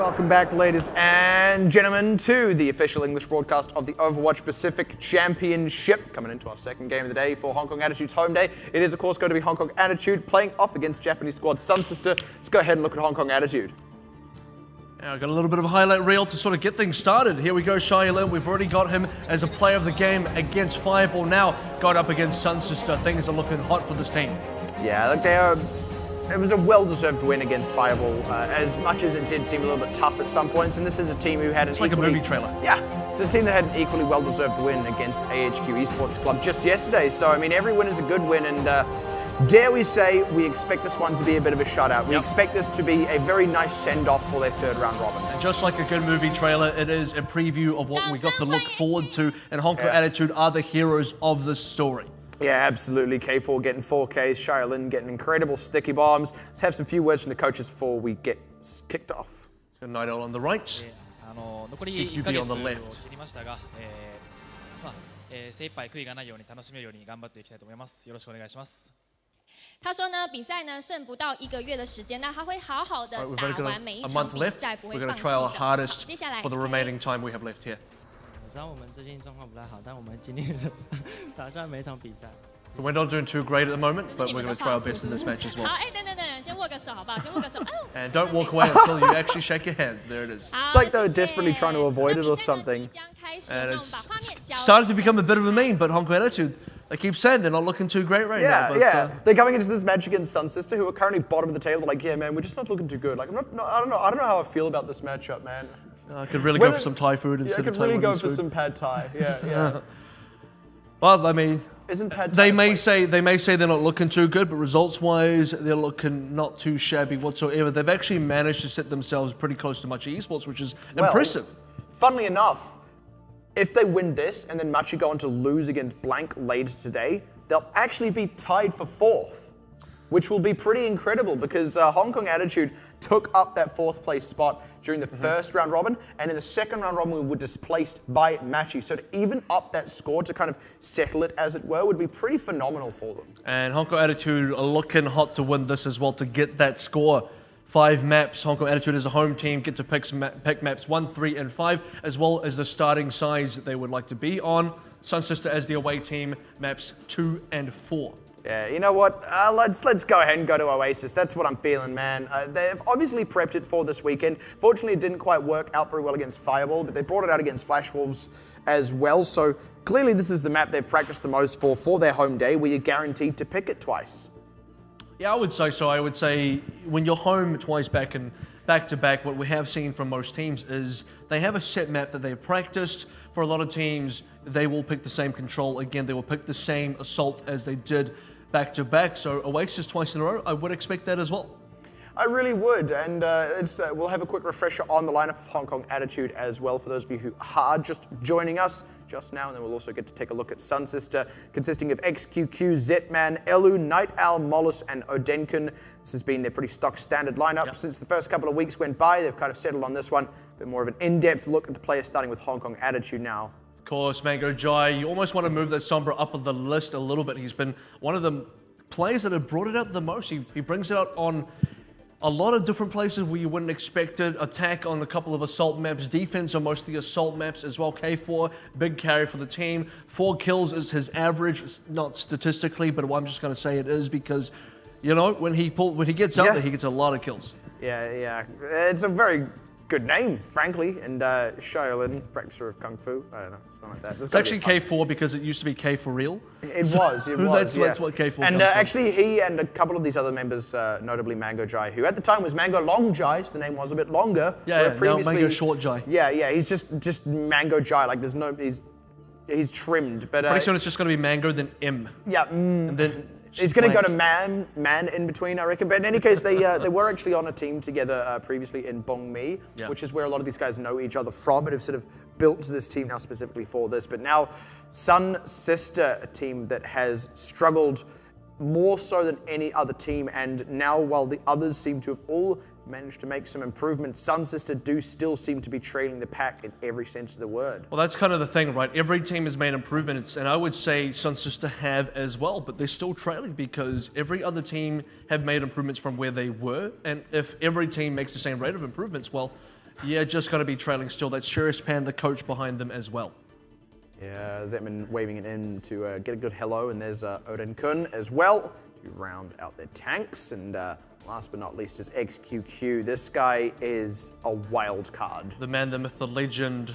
Welcome back, ladies and gentlemen, to the official English broadcast of the Overwatch Pacific Championship. Coming into our second game of the day for Hong Kong Attitude's home day. It is, of course, going to be Hong Kong Attitude playing off against Japanese squad SunSister. Let's go ahead and look at Hong Kong Attitude. I've got a little bit of a highlight reel to sort of get things started. Here we go, Shai-Lin. We've already got him as a player of the game against Fireball. Now got up against SunSister. Things are looking hot for this team. Yeah, look, it was a well-deserved win against Fireball, as much as it did seem a little bit tough at some points. And this is a team who had an like a movie trailer. Yeah, it's a team that had an equally well-deserved win against AHQ Esports Club just yesterday. So, I mean, every win is a good win, and dare we say, we expect this one to be a bit of a shutout. We expect this to be a very nice send-off for their third round robin. And just like a good movie trailer, it is a preview of what we got to look forward to, and Hong Kong Attitude are the heroes of this story. Yeah, absolutely. K4 getting 4Ks, Shai-Lin getting incredible sticky bombs. Let's have some few words from the coaches before we get kicked off. So Nightowl on the right, CQB on the left. 精一杯悔いがないように楽しめるように頑張っていきたいと思います。よろしくお願いします。他说呢，比赛呢剩不到1个月的时间，那他会好好的打完每一 a 场 month 比 left. 赛，不会 We're going 放 to 弃 try our 的。 hardest 接下来 for the remaining time we have left here. 我知道我们最近状况不太好，但我们尽力打算每一场比赛。 So we're not doing too great at the moment, but we're going to try our best in this match as well. 好，哎，等，先握个手好不好？先握个手。And don't walk away until you actually shake your hands. There it is. It's like they were desperately trying to avoid it or something. And it's started to become a bit of a meme, but Hong Kong Attitude, they keep saying they're not looking too great right now. But, they're coming into this match against SunSister, who are currently bottom of the table. Like, yeah, man, we're just not looking too good. Like, I don't know how I feel about this matchup, man. I could really go for some Thai food instead of Taiwanese food. I could really go for some pad Thai. Yeah. Well, I mean, isn't pad Thai they may say they're not looking too good, but results-wise, they're looking not too shabby whatsoever. They've actually managed to set themselves pretty close to Machi Esports, which is impressive. Funnily enough, if they win this and then Machi go on to lose against Blank later today, they'll actually be tied for 4th, which will be pretty incredible because Hong Kong Attitude took up that 4th place spot during the first round robin, and in the second round robin we were displaced by Machi. So to even up that score, to kind of settle it as it were, would be pretty phenomenal for them. And Hong Kong Attitude are looking hot to win this as well, to get that score. 5 maps, Hong Kong Attitude as a home team get to pick maps 1, 3, and 5, as well as the starting sides that they would like to be on. SunSister as the away team, maps 2 and 4. Yeah, you know what? Let's go ahead and go to Oasis. That's what I'm feeling, man. They've obviously prepped it for this weekend. Fortunately, it didn't quite work out very well against Fireball, but they brought it out against Flash Wolves as well. So clearly, this is the map they've practiced the most for their home day, where you're guaranteed to pick it twice. Yeah, I would say so. I would say when you're home twice back and back to back, what we have seen from most teams is they have a set map that they've practiced. For a lot of teams, they will pick the same control again. They will pick the same assault as they did back to back. So Oasis twice in a row, I would expect that as well. I really would, and we'll have a quick refresher on the lineup of Hong Kong Attitude as well for those of you who are just joining us just now, and then we'll also get to take a look at SunSister, consisting of XQQ, Zetman, Elu, Night Owl, Mollis, and Odenkun. This has been their pretty stock standard lineup since the first couple of weeks went by. They've kind of settled on this one, a bit more of an in-depth look at the players, starting with Hong Kong Attitude now. Of course, Mango Jai, you almost want to move that Sombra up on the list a little bit. He's been one of the players that have brought it out the most. He brings it out on a lot of different places where you wouldn't expect it. Attack on a couple of assault maps, defense on most of the assault maps as well. K4, big carry for the team. 4 kills is his average, not statistically, but I'm just going to say it is because, you know, when he gets out there, he gets a lot of kills. Yeah. It's a very good name, frankly, and Shai-Lin, practicer of Kung Fu. I don't know, something like that. It's actually K4 because it used to be K for real. It was. That's what K4 And comes actually, he and a couple of these other members, notably Mango Jai, who at the time was Mango Long Jai, so the name was a bit longer. Yeah, now Mango Short Jai. Yeah, he's just Mango Jai. Like there's no, he's trimmed. But pretty soon it's just going to be Mango, then M. Yeah. And then he's going to go to man in between, I reckon. But in any case, they were actually on a team together previously in Bong Mi, which is where a lot of these guys know each other from, but have sort of built this team now specifically for this. But now, SunSister, a team that has struggled more so than any other team, and now while the others seem to have all managed to make some improvements, SunSister do still seem to be trailing the pack in every sense of the word. Well, that's kind of the thing, right? Every team has made improvements, and I would say SunSister have as well, but they're still trailing because every other team have made improvements from where they were, and if every team makes the same rate of improvements, well, yeah, just going to be trailing still. That's Sherispan, the coach behind them as well. Yeah, Zetman waving it in to get a good hello, and there's Odin Kun as well to round out their tanks. And last but not least is XQQ. This guy is a wild card. The man, the myth, the legend.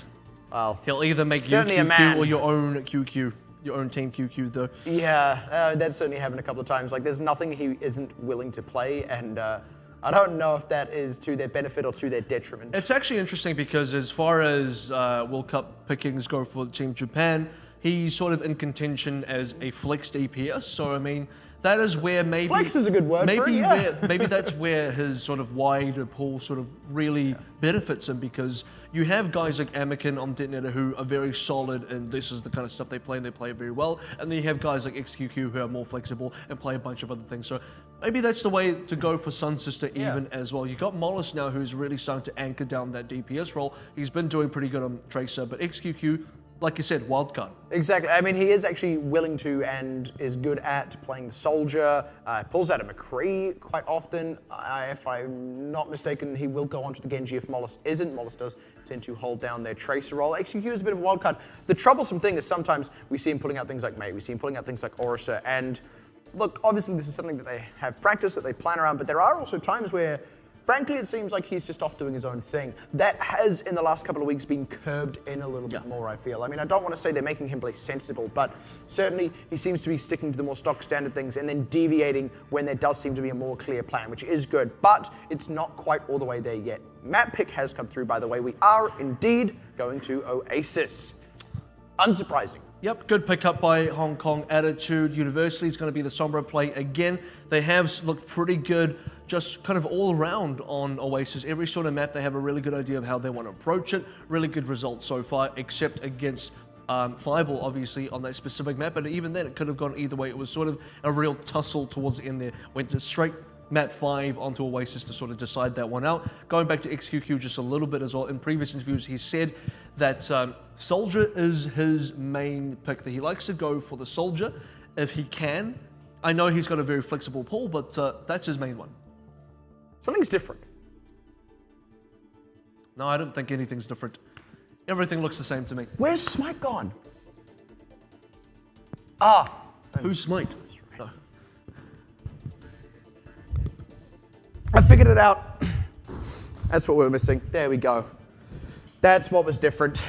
Well, He'll either make you certainly a QQ man. or your own QQ. Your own team QQ, though. Yeah, that's certainly happened a couple of times. Like, there's nothing he isn't willing to play, and I don't know if that is to their benefit or to their detriment. It's actually interesting because as far as World Cup pickings go for Team Japan, he's sort of in contention as a flexed EPS. So, I mean, that is where maybe... Flex is a good word for it, yeah. Maybe that's where his sort of wider pool sort of really benefits him, because you have guys like Anakin on Detonator who are very solid, and this is the kind of stuff they play, and they play it very well. And then you have guys like XQQ who are more flexible and play a bunch of other things. So maybe that's the way to go for SunSister even as well. You've got Mollis now who's really starting to anchor down that DPS role. He's been doing pretty good on Tracer, but XQQ, like you said, wildcard. Exactly. I mean, he is actually willing to and is good at playing the soldier. Pulls out a McCree quite often. If I'm not mistaken, he will go on to the Genji if Mollis isn't. Mollis does tend to hold down their Tracer role. XQQ is a bit of a wild card. The troublesome thing is sometimes we see him pulling out things like Mei. We see him pulling out things like Orisa. And look, obviously this is something that they have practiced, that they plan around, but there are also times where frankly, it seems like he's just off doing his own thing. That has, in the last couple of weeks, been curbed in a little bit more, I feel. I mean, I don't want to say they're making him play sensible, but certainly he seems to be sticking to the more stock standard things and then deviating when there does seem to be a more clear plan, which is good, but it's not quite all the way there yet. Map pick has come through, by the way. We are indeed going to Oasis. Unsurprising. Yep, good pickup by Hong Kong Attitude. University is going to be the Sombra play again. They have looked pretty good just kind of all around on Oasis. Every sort of map, they have a really good idea of how they want to approach it. Really good results so far, except against Fireball, obviously, on that specific map. But even then, it could have gone either way. It was sort of a real tussle towards the end there. Went to straight map 5 onto Oasis to sort of decide that one out. Going back to XQQ just a little bit as well, in previous interviews, he said that Soldier is his main pick, that he likes to go for the Soldier if he can. I know he's got a very flexible pull, but that's his main one. Something's different. No, I don't think anything's different. Everything looks the same to me. Where's Smite gone? Ah. Who's Smite? No. I figured it out. That's what we were missing. There we go. That's what was different.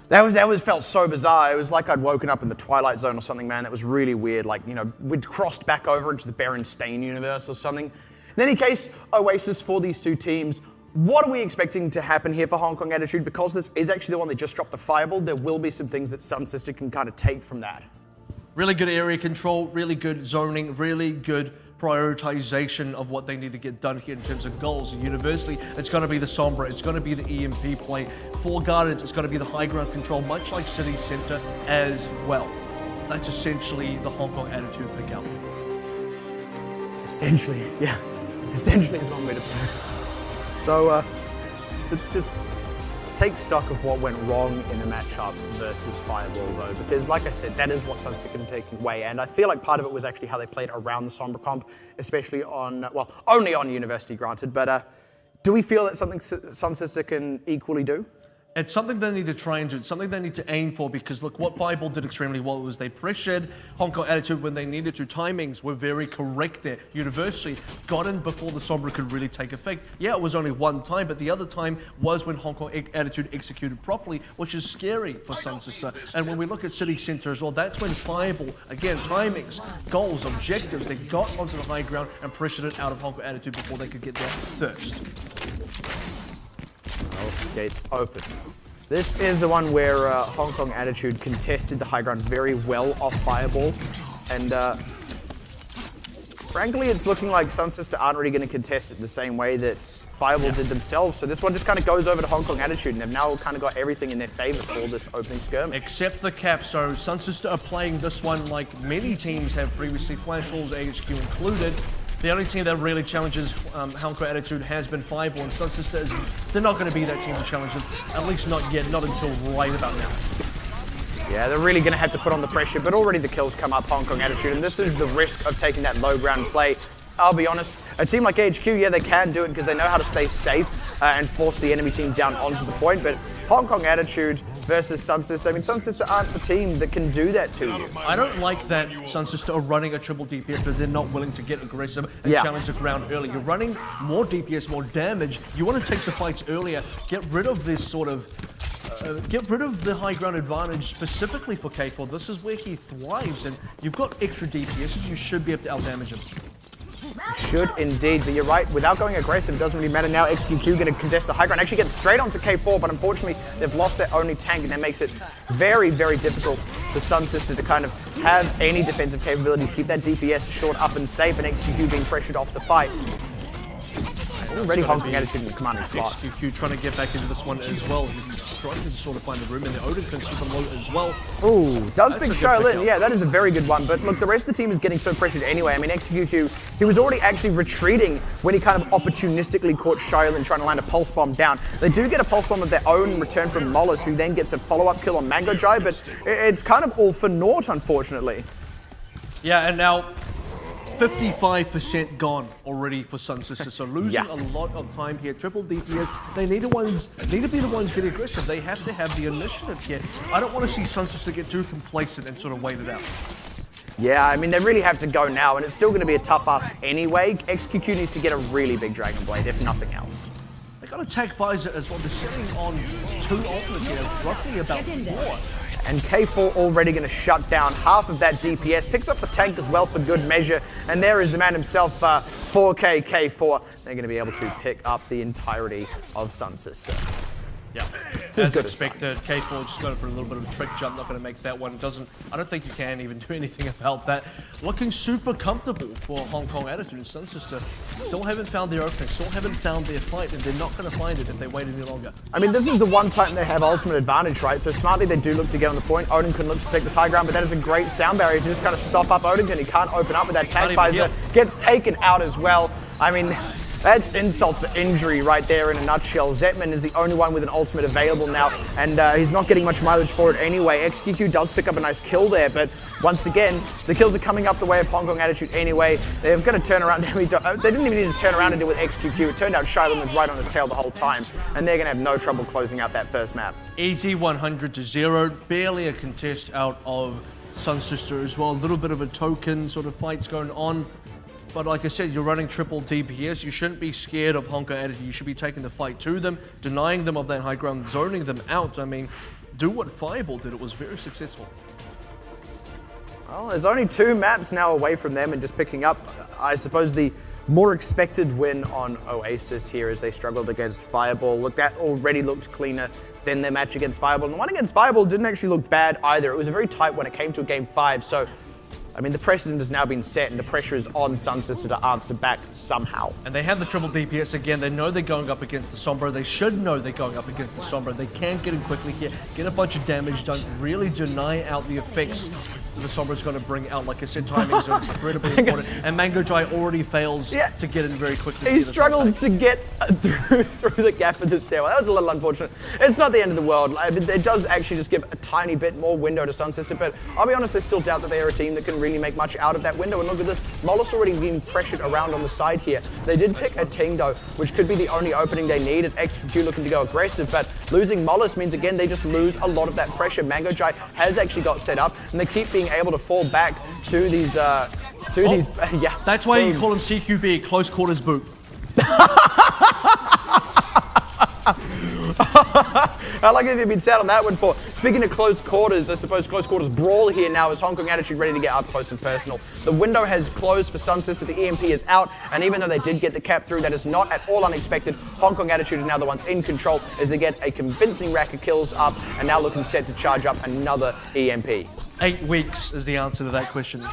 That was felt so bizarre. It was like I'd woken up in the Twilight Zone or something, man. That was really weird. Like, you know, we'd crossed back over into the Berenstain universe or something. In any case, Oasis for these two teams. What are we expecting to happen here for Hong Kong Attitude? Because this is actually the one that just dropped the Fireball, there will be some things that SunSister can kind of take from that. Really good area control, really good zoning, really good prioritization of what they need to get done here in terms of goals. University, it's going to be the Sombra, it's going to be the EMP play. For Guardians, it's going to be the high ground control, much like City Center as well. That's essentially the Hong Kong Attitude pickup. Essentially, yeah. Essentially is one way to put it. So, let's just take stock of what went wrong in the matchup versus Fireball, though, because, like I said, that is what SunSister can take away, and I feel like part of it was actually how they played around the Sombra comp, especially on, well, only on University, granted, but do we feel that something SunSister can equally do? It's something they need to try and do. It's something they need to aim for, because look, what Fireball did extremely well was they pressured Hong Kong Attitude when they needed to. Timings were very correct there. University got in before the Sombra could really take effect. Yeah, it was only one time, but the other time was when Hong Kong Attitude executed properly, which is scary for SunSister. And when we look at City Center as well, that's when Fireball, again, timings, goals, objectives, they got onto the high ground and pressured it out of Hong Kong Attitude before they could get there first. Well, gates open. This is the one where Hong Kong Attitude contested the high ground very well off Fireball. And frankly, it's looking like SunSister aren't really going to contest it the same way that Fireball did themselves. So this one just kind of goes over to Hong Kong Attitude, and they've now kind of got everything in their favor for this opening skirmish. Except the cap. So SunSister are playing this one like many teams have previously, Flash Wolves, AHQ included. The only team that really challenges Hong Kong Attitude has been Fireball, and SunSister, they're not going to be that team to challenge them, at least not yet, not until right about now. Yeah, they're really going to have to put on the pressure, but already the kills come up Hong Kong Attitude, and this is the risk of taking that low ground play. I'll be honest, a team like HQ, yeah, they can do it because they know how to stay safe and force the enemy team down onto the point, but Hong Kong Attitude versus SunSister, I mean, SunSister aren't the team that can do that to you. I don't like that SunSister are running a triple DPS, but they're not willing to get aggressive and challenge the ground early. You're running more DPS, more damage. You want to take the fights earlier, get rid of this sort of get rid of the high ground advantage specifically for K4. This is where he thrives, and you've got extra DPSs, you should be able to outdamage him. Should indeed, but you're right, without going aggressive, it doesn't really matter now. XQQ going to contest the high ground, actually gets straight onto K4, but unfortunately they've lost their only tank, and that makes it very, very difficult for SunSister to kind of have any defensive capabilities, keep that DPS short up and safe, and XQQ being pressured off the fight. Already Hong Kong Attitude in the commanding spot. XQQ trying to get back into this one as well. He's struggling to sort of find the room, and the Odin can super low as well. Ooh, does pick Shaolin. Yeah, that is a very good one. But look, the rest of the team is getting so pressured anyway. I mean, XQQ, he was already actually retreating when he kind of opportunistically caught Shaolin trying to land a pulse bomb down. They do get a pulse bomb of their own in return from Mollis, who then gets a follow-up kill on Mango Jai, but it's kind of all for naught, unfortunately. Yeah, and now 55% gone already for SunSister, so losing a lot of time here. Triple DPS, they need to be the ones getting aggressive. They have to have the initiative here. I don't want to see SunSister get too complacent and sort of wait it out. Yeah, I mean, they really have to go now, and it's still going to be a tough ask anyway. XQQ needs to get a really big Dragon Blade, if nothing else. They got Attack Visor as well. They're sitting on 2 ultimates here, roughly about 4. And K4 already going to shut down half of that DPS, picks up the tank as well for good measure, and there is the man himself, 4K K4. They're going to be able to pick up the entirety of SunSister. Yeah, as good expected. K4 just going for a little bit of a trick jump, not going to make that one. I don't think you can even do anything about that. Looking super comfortable for Hong Kong Attitude and SunSister. Still haven't found their opening, still haven't found their fight, and they're not going to find it if they wait any longer. I mean, this is the one time they have ultimate advantage, right? So smartly they do look to get on the point. Odin can look to take this high ground, but that is a great sound barrier to just kind of stop up Odin, and he can't open up with that tank visor. Gets taken out as well. I mean, that's insult to injury right there in a nutshell. Zetman is the only one with an ultimate available now, and he's not getting much mileage for it anyway. XQQ does pick up a nice kill there, but once again, the kills are coming up the way of Hong Kong Attitude anyway. They've got to turn around. They didn't even need to turn around and deal with XQQ. It turned out Shaolin was right on his tail the whole time, and they're going to have no trouble closing out that first map. Easy 100-0, barely a contest out of SunSister as well. A little bit of a token sort of fights going on. But like I said, you're running triple DPS. You shouldn't be scared of Hong Kong Attitude. You should be taking the fight to them, denying them of that high ground, zoning them out. I mean, do what Fireball did. It was very successful. Well, there's only 2 maps now away from them, and just picking up, I suppose, the more expected win on Oasis here as they struggled against Fireball. Look, that already looked cleaner than their match against Fireball. And the one against Fireball didn't actually look bad either. It was a very tight when it came to a game 5, so I mean, the precedent has now been set, and the pressure is on SunSister to answer back somehow. And they have the triple DPS again. They know they're going up against the Sombra. They should know they're going up against the Sombra. They can get in quickly here, get a bunch of damage done, really deny out the effects that the Sombra's going to bring out. Like I said, timing is incredibly important. And Mango Jai already fails to get in very quickly. He struggled to get through the gap of the stairwell. That was a little unfortunate. It's not the end of the world. It does actually just give a tiny bit more window to SunSister, but I'll be honest, I still doubt that they are a team that can really make much out of that window. And look at this, Mollis already being pressured around on the side here. They did pick a Tingo, which could be the only opening they need. It's XQ looking to go aggressive, but losing Mollis means again they just lose a lot of that pressure. Mango Jai has actually got set up, and they keep being able to fall back to these That's why you call him CQB, close quarters boot. How long have you been sat on that one for? Speaking of close quarters, I suppose close quarters brawl here now as Hong Kong Attitude ready to get up close and personal. The window has closed for SunSister, the EMP is out, and even though they did get the cap through, that is not at all unexpected. Hong Kong Attitude is now the ones in control as they get a convincing rack of kills up and now looking set to charge up another EMP. 8 weeks is the answer to that question.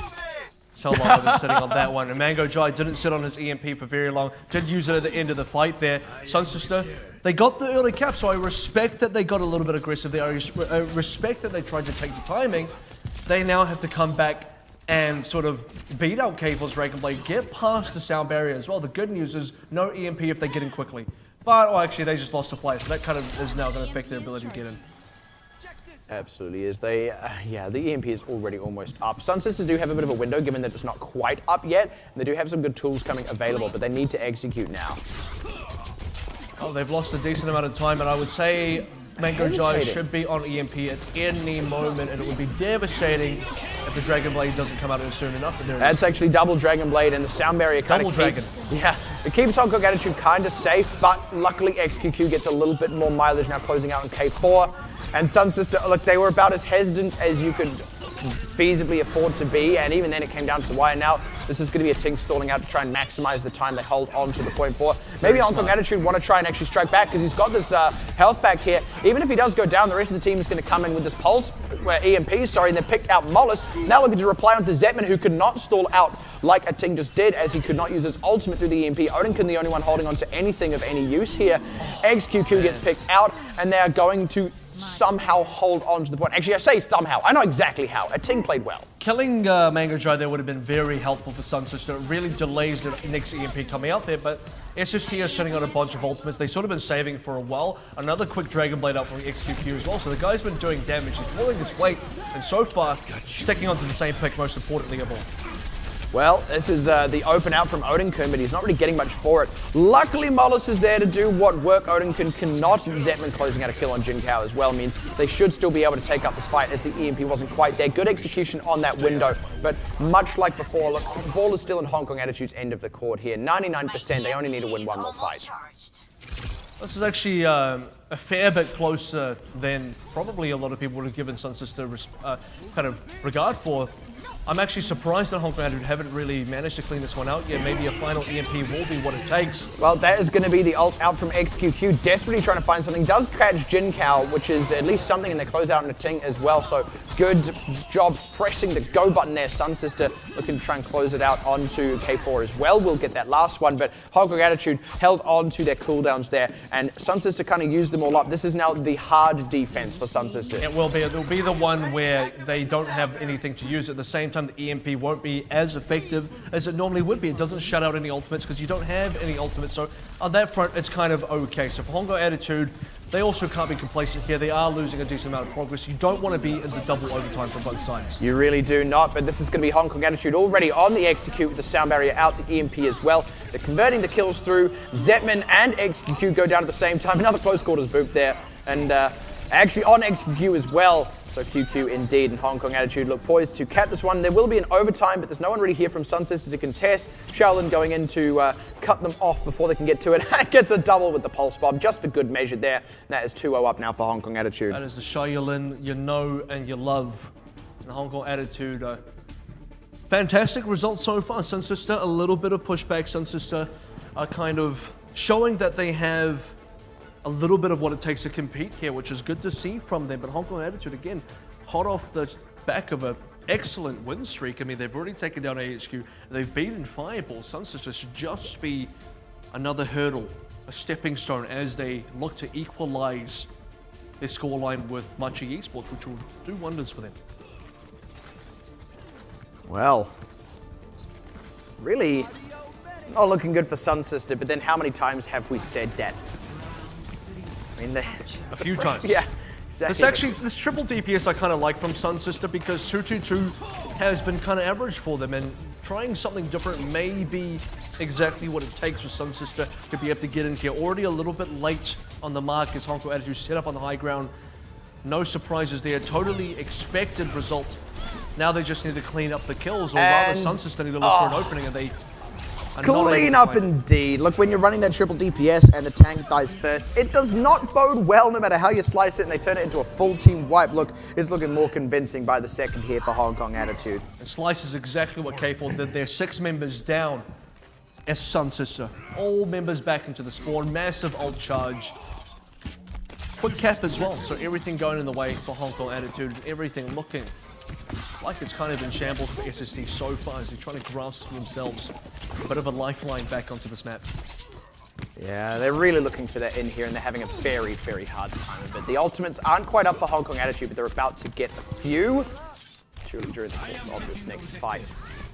So long I've been sitting on that one. And Mango Jai didn't sit on his EMP for very long. Did use it at the end of the fight there. SunSister, they got the early cap, so I respect that they got a little bit aggressive there. I respect that they tried to take the timing. They now have to come back and sort of beat out K4's Dragon Blade, get past the sound barrier as well. The good news is no EMP if they get in quickly. But, well, actually, they just lost the flight, so that kind of is now going to affect their ability to get in. Absolutely is. Yeah, the EMP is already almost up. SunSister do have a bit of a window, given that it's not quite up yet. And they do have some good tools coming available, but they need to execute now. Oh, they've lost a decent amount of time, and I would say Mango Jai should be on EMP at any moment, and it would be devastating if the Dragon Blade doesn't come out soon enough. That's actually double Dragon Blade, and the sound barrier kind of keeps... Yeah, it keeps Hong Kong Attitude kind of safe, but luckily XQQ gets a little bit more mileage now, closing out in K4. And SunSister, look, they were about as hesitant as you could feasibly afford to be, and even then it came down to the wire. Now this is going to be a Ting stalling out to try and maximize the time they hold on to the point 4. Maybe Hong Kong Attitude want to try and actually strike back because he's got this health back here. Even if he does go down, the rest of the team is going to come in with this pulse, EMP, and they picked out Mollis. Now looking to reply onto Zetman, who could not stall out like a Ting just did, as he could not use his ultimate through the EMP. Odinkin the only one holding on to anything of any use here. XQQ gets picked out, and they are going to somehow hold on to the point. Actually, I say somehow. I know exactly how. A Ting played well. Killing Mango Jai there would have been very helpful for SunSister. It really delays the next EMP coming out there, but SST is sitting on a bunch of ultimates. They've sort of been saving for a while. Another quick Dragon Blade up from the XQQ as well, so the guy's been doing damage. He's pulling his weight, and so far, sticking onto the same pick, most importantly of all. Well, this is the open out from Odinkin, but he's not really getting much for it. Luckily, Mollis is there to do what work Odinkin cannot. Zetman closing out a kill on Jinkao as well means they should still be able to take up this fight, as the EMP wasn't quite there. Good execution on that window, but much like before, look, the ball is still in Hong Kong Attitude's end of the court here. 99%, they only need to win one more fight. This is actually a fair bit closer than probably a lot of people would have given SunSister kind of regard for. I'm actually surprised that Hong Kong Attitude haven't really managed to clean this one out yet. Maybe a final EMP will be what it takes. Well, that is going to be the ult out from XQQ, desperately trying to find something. Does catch Jinkao, which is at least something in the closeout in the Ting as well. So good job pressing the go button there. SunSister looking to try and close it out onto K4 as well. We'll get that last one, but Hong Kong Attitude held on to their cooldowns there, and SunSister kind of used them all up. This is now the hard defense for SunSister. It will be. It will be the one where they don't have anything to use at the same time. The EMP won't be as effective as it normally would be. It doesn't shut out any ultimates because you don't have any ultimates. So on that front, it's kind of okay. So for Hong Kong Attitude, they also can't be complacent here. They are losing a decent amount of progress. You don't want to be in the double overtime from both sides. You really do not, but this is going to be Hong Kong Attitude already on the execute with the sound barrier out, the EMP as well. They're converting the kills through. Zetman and XQQ go down at the same time. Another close quarters boop there, and actually on XQQ as well. So QQ indeed, and Hong Kong Attitude look poised to cap this one. There will be an overtime, but there's no one really here from SunSister to contest. Shaolin going in to cut them off before they can get to it. Gets a double with the pulse bomb, just for good measure there. And that is 2-0 up now for Hong Kong Attitude. That is the Shaolin you know and you love. And Hong Kong Attitude, fantastic results so far. SunSister, a little bit of pushback. SunSister are kind of showing that they have a little bit of what it takes to compete here, which is good to see from them. But Hong Kong Attitude, again, hot off the back of an excellent win streak. I mean, they've already taken down AHQ. They've beaten Fireball. SunSister should just be another hurdle, a stepping stone, as they look to equalize their scoreline with Machi Esports, which will do wonders for them. Well, really not looking good for SunSister, but then how many times have we said that? I mean, a few times. Yeah, exactly. This triple DPS I kind of like from SunSister, because 222 has been kind of average for them, and trying something different may be exactly what it takes for SunSister to be able to get in here. Already a little bit late on the mark as Hong Kong Attitude set up on the high ground. No surprises there. Totally expected result. Now they just need to clean up the kills, or rather SunSister need to look for an opening, and they clean up indeed. Look, when you're running that triple DPS and the tank dies first, it does not bode well no matter how you slice it, and they turn it into a full team wipe. Look, it's looking more convincing by the second here for Hong Kong Attitude. And Slice is exactly what K4 did there. 6 members down as SunSister. All members back into the spawn. Massive ult charge. Quick cap as well, so everything going in the way for Hong Kong Attitude. Everything looking like it's kind of in shambles for SSD so far, as they're trying to grasp themselves a bit of a lifeline back onto this map. Yeah, they're really looking for that in here, and they're having a very, very hard time of it. The ultimates aren't quite up for Hong Kong Attitude, but they're about to get a few during the course of this next fight.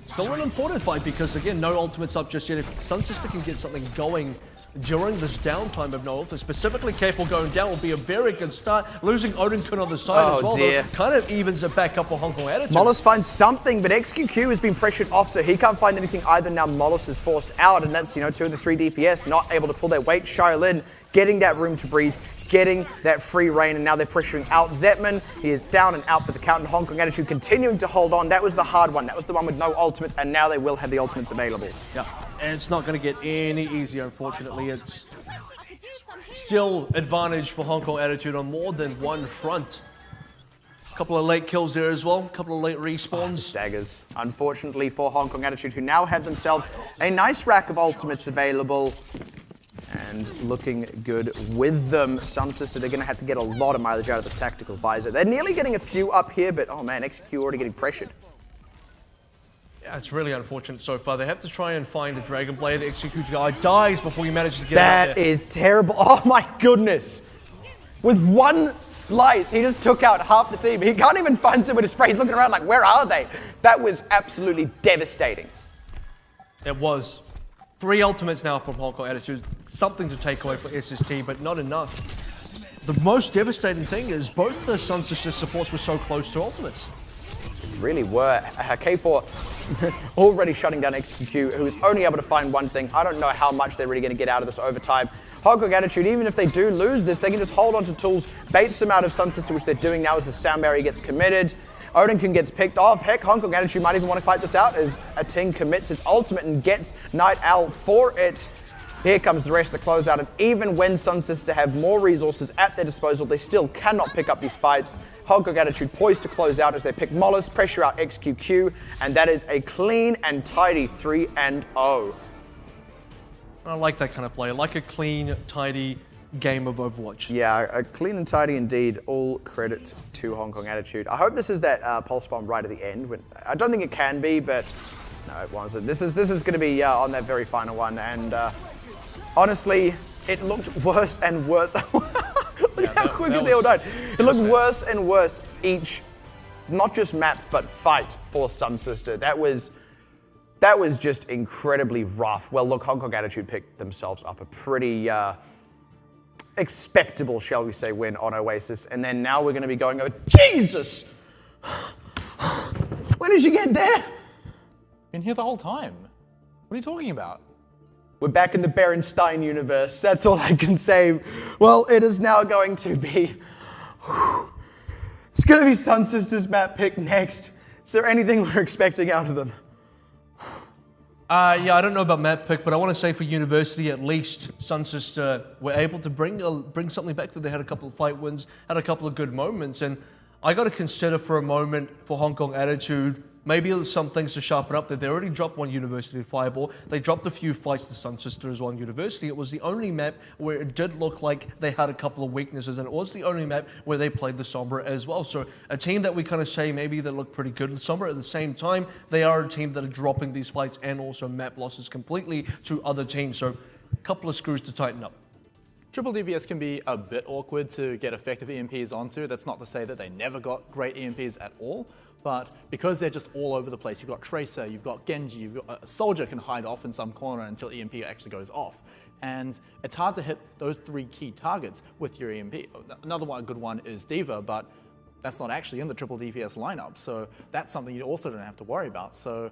Still an important fight because, again, no ultimates up just yet. If SunSister can get something going during this downtime of no ulti. Specifically, careful going down will be a very good start. Losing Odin-kun on the side as well, dear. though, kind of evens it back up for Hong Kong Attitude. Mollis finds something, but XQQ has been pressured off, so he can't find anything either. Now Mollis is forced out, and that's, 2 of the 3 DPS not able to pull their weight. Shaolin getting that room to breathe, getting that free reign, and now they're pressuring out Zetman. He is down and out for the count, and Hong Kong Attitude continuing to hold on. That was the hard one. That was the one with no ultimates, and now they will have the ultimates available. Yeah, and it's not going to get any easier, unfortunately. It's still advantage for Hong Kong Attitude on more than one front. A couple of late kills there as well, a couple of late respawns. Staggers, unfortunately for Hong Kong Attitude, who now have themselves a nice rack of ultimates available. And looking good with them. SunSister, they're going to have to get a lot of mileage out of this tactical visor. They're nearly getting a few up here, but oh man, XQ already getting pressured. Yeah, it's really unfortunate so far. They have to try and find a Dragon Blade. XQ guy dies before he manages to get out there. That is terrible. Oh my goodness. With one slice, he just took out half the team. He can't even find somewhere to spray. He's looking around like, where are they? That was absolutely devastating. It was. 3 ultimates now from Hong Kong Attitude. Something to take away for SST, but not enough. The most devastating thing is both the SunSister supports were so close to ultimates. Really were. K4 already shutting down XQ, who is only able to find one thing. I don't know how much they're really going to get out of this overtime. Hong Kong Attitude, even if they do lose this, they can just hold on to tools, bait some out of SunSister, which they're doing now as the sound barrier gets committed. Odin gets picked off. Heck, Hong Kong Attitude might even want to fight this out as Ating commits his ultimate and gets Night Owl for it. Here comes the rest of the closeout, and even when SunSister have more resources at their disposal, they still cannot pick up these fights. Hong Kong Attitude poised to close out as they pick Mollis, pressure out XQQ, and that is a clean and tidy 3-0. I like that kind of play. I like a clean, tidy game of Overwatch. Yeah, a clean and tidy indeed. All credit to Hong Kong Attitude. I hope this is that pulse bomb right at the end. I don't think it can be, but no, it wasn't. This is going to be on that very final one, and honestly, it looked worse and worse. Look how quickly they all died. It looked worse and worse each, not just map, but fight for SunSister. That was just incredibly rough. Well, look, Hong Kong Attitude picked themselves up a pretty expectable, shall we say, win on Oasis. And then now we're going to be going over, Jesus! When did you get there? Been here the whole time. What are you talking about? We're back in the Berenstein universe. That's all I can say. Well, it is now going to be... It's going to be SunSister's map pick next. Is there anything we're expecting out of them? Yeah, I don't know about map pick, but I want to say for University at least, SunSister were able to bring something back. That they had a couple of fight wins, had a couple of good moments, and I got to consider for a moment for Hong Kong Attitude, maybe some things to sharpen up. They already dropped one University Fireball. They dropped a few fights to SunSister as well on University. It was the only map where it did look like they had a couple of weaknesses, and it was the only map where they played the Sombra as well. So a team that we kind of say maybe they look pretty good with Sombra, at the same time, they are a team that are dropping these fights and also map losses completely to other teams. So a couple of screws to tighten up. Triple DPS can be a bit awkward to get effective EMPs onto. That's not to say that they never got great EMPs at all, but because they're just all over the place, you've got Tracer, you've got Genji, you've got a soldier can hide off in some corner until EMP actually goes off. And it's hard to hit those 3 key targets with your EMP. Another one, a good one is D.Va, but that's not actually in the triple DPS lineup, so that's something you also don't have to worry about. So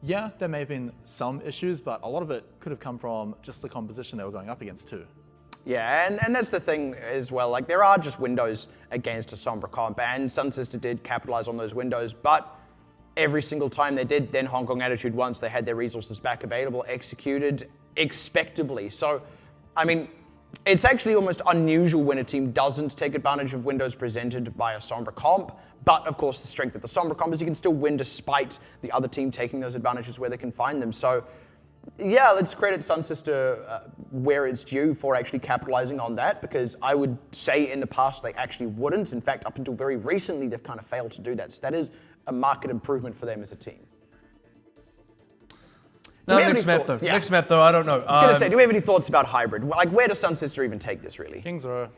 yeah, there may have been some issues, but a lot of it could have come from just the composition they were going up against too. Yeah, and that's the thing as well. Like, there are just windows against a Sombra comp, and SunSister did capitalize on those windows, but every single time they did, then Hong Kong Attitude, once they had their resources back available, executed expectably. So, I mean, it's actually almost unusual when a team doesn't take advantage of windows presented by a Sombra comp, but of course the strength of the Sombra comp is you can still win despite the other team taking those advantages where they can find them. So, yeah, let's credit SunSister where it's due for actually capitalizing on that, because I would say in the past they actually wouldn't. In fact, up until very recently, they've kind of failed to do that. So that is a market improvement for them as a team. No, next map though. Yeah. Next map though, I don't know. I was going to say, do we have any thoughts about hybrid? Like, where does SunSister even take this, really? Kings Row.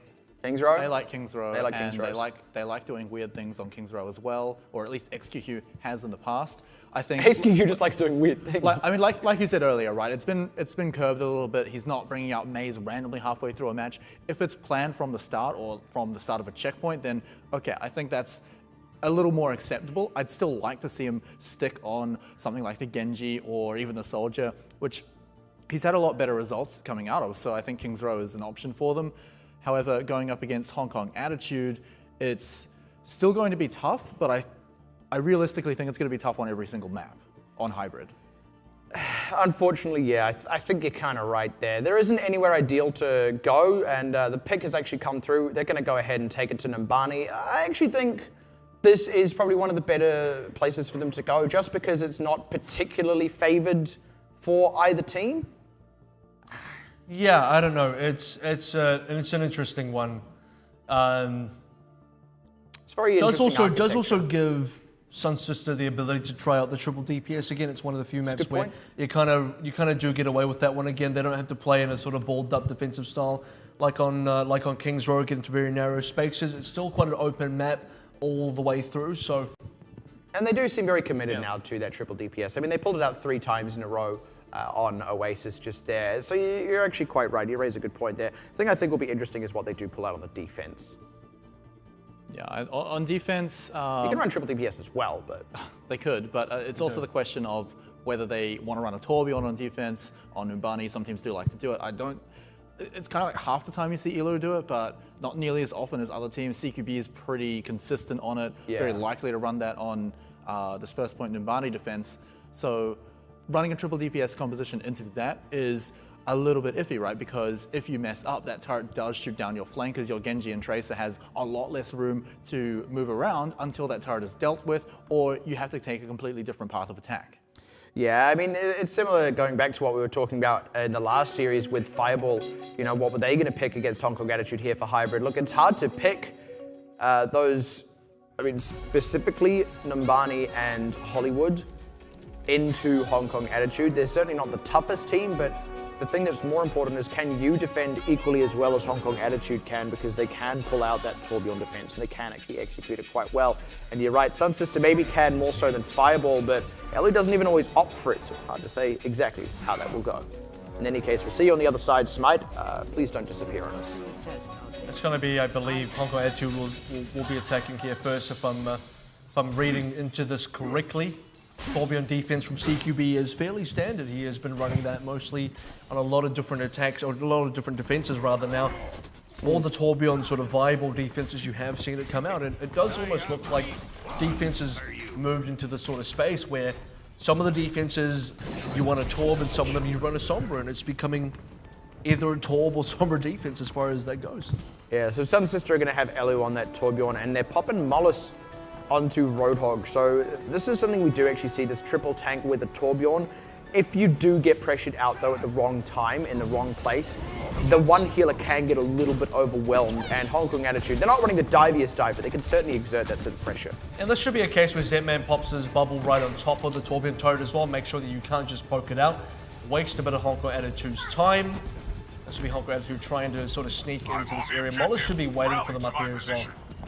Kings Row? They like Kings Row. They like and Kings Rows. they like doing weird things on Kings Row as well, or at least XQQ has in the past. I think XQQ just likes doing weird things. like you said earlier, right? It's been curbed a little bit. He's not bringing out Maze randomly halfway through a match. If it's planned from the start or from the start of a checkpoint, then okay, I think that's a little more acceptable. I'd still like to see him stick on something like the Genji or even the Soldier, which he's had a lot better results coming out of. So I think Kings Row is an option for them. However, going up against Hong Kong Attitude, it's still going to be tough, but I realistically think it's going to be tough on every single map on Hybrid. Unfortunately, yeah, I think you're kind of right there. There isn't anywhere ideal to go, and the pick has actually come through. They're going to go ahead and take it to Numbani. I actually think this is probably one of the better places for them to go, just because it's not particularly favored for either team. Yeah, I don't know. It's an interesting one. It's very interesting. Does also give SunSister the ability to try out the triple DPS again. It's one of the few maps where you kind of do get away with that one again. They don't have to play in a sort of balled up defensive style like on Kings Row, get into very narrow spaces. It's still quite an open map all the way through. So, and they do seem very committed now to that triple DPS. I mean, they pulled it out 3 times in a row. On Oasis just there. So you're actually quite right. You raise a good point there. The thing I think will be interesting is what they do pull out on the defense. Yeah, on defense... you can run triple DPS as well, but... They could, but it's also the question of whether they want to run a Torbjorn on defense. On Numbani, some teams do like to do it. It's kind of like half the time you see Elo do it, but not nearly as often as other teams. CQB is pretty consistent on it, very likely to run that on this first point Numbani defense. So running a triple DPS composition into that is a little bit iffy, right? Because if you mess up, that turret does shoot down your flankers. Your Genji and Tracer has a lot less room to move around until that turret is dealt with, or you have to take a completely different path of attack. Yeah, I mean, it's similar going back to what we were talking about in the last series with Fireball. You know, what were they going to pick against Hong Kong Attitude here for Hybrid? Look, it's hard to pick those, I mean, specifically Numbani and Hollywood into Hong Kong Attitude. They're certainly not the toughest team, but the thing that's more important is, can you defend equally as well as Hong Kong Attitude can, because they can pull out that Torbjorn defense and they can actually execute it quite well. And you're right, SunSister maybe can more so than Fireball, but Ellie doesn't even always opt for it, so it's hard to say exactly how that will go. In any case, we'll see you on the other side, Smite. Please don't disappear on us. It's going to be, I believe, Hong Kong Attitude will be attacking here first, if I'm reading into this correctly. Torbjorn defense from CQB is fairly standard. He has been running that mostly on a lot of different attacks, or a lot of different defenses rather now. All the Torbjorn sort of viable defenses, you have seen it come out, and it does almost look like defenses moved into the sort of space where some of the defenses you want a Torb and some of them you run a Sombra, and it's becoming either a Torb or Sombra defense as far as that goes. Yeah, so SunSister are going to have Elu on that Torbjorn, and they're popping Mollis onto Roadhog. So this is something we do actually see, this triple tank with a Torbjorn. If you do get pressured out though at the wrong time, in the wrong place, the one healer can get a little bit overwhelmed, and Hong Kong Attitude, they're not running the diviest dive, but they can certainly exert that sort of pressure. And this should be a case where Zetman pops his bubble right on top of the Torbjorn turret as well, make sure that you can't just poke it out, waste a bit of Hong Kong Attitude's time. This will be Hong Kong Attitude trying to sort of sneak into this area. Mollis should be waiting for them up here as well.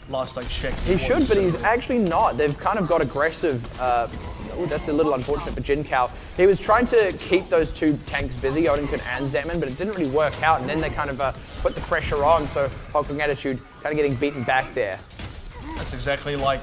Last I checked. He should, but he's actually not. They've kind of got aggressive. Oh, that's a little unfortunate for Jinkao. He was trying to keep those two tanks busy, Odinkin and Zetman, but it didn't really work out, and then they kind of put the pressure on, so Hong Kong Attitude kind of getting beaten back there. That's exactly like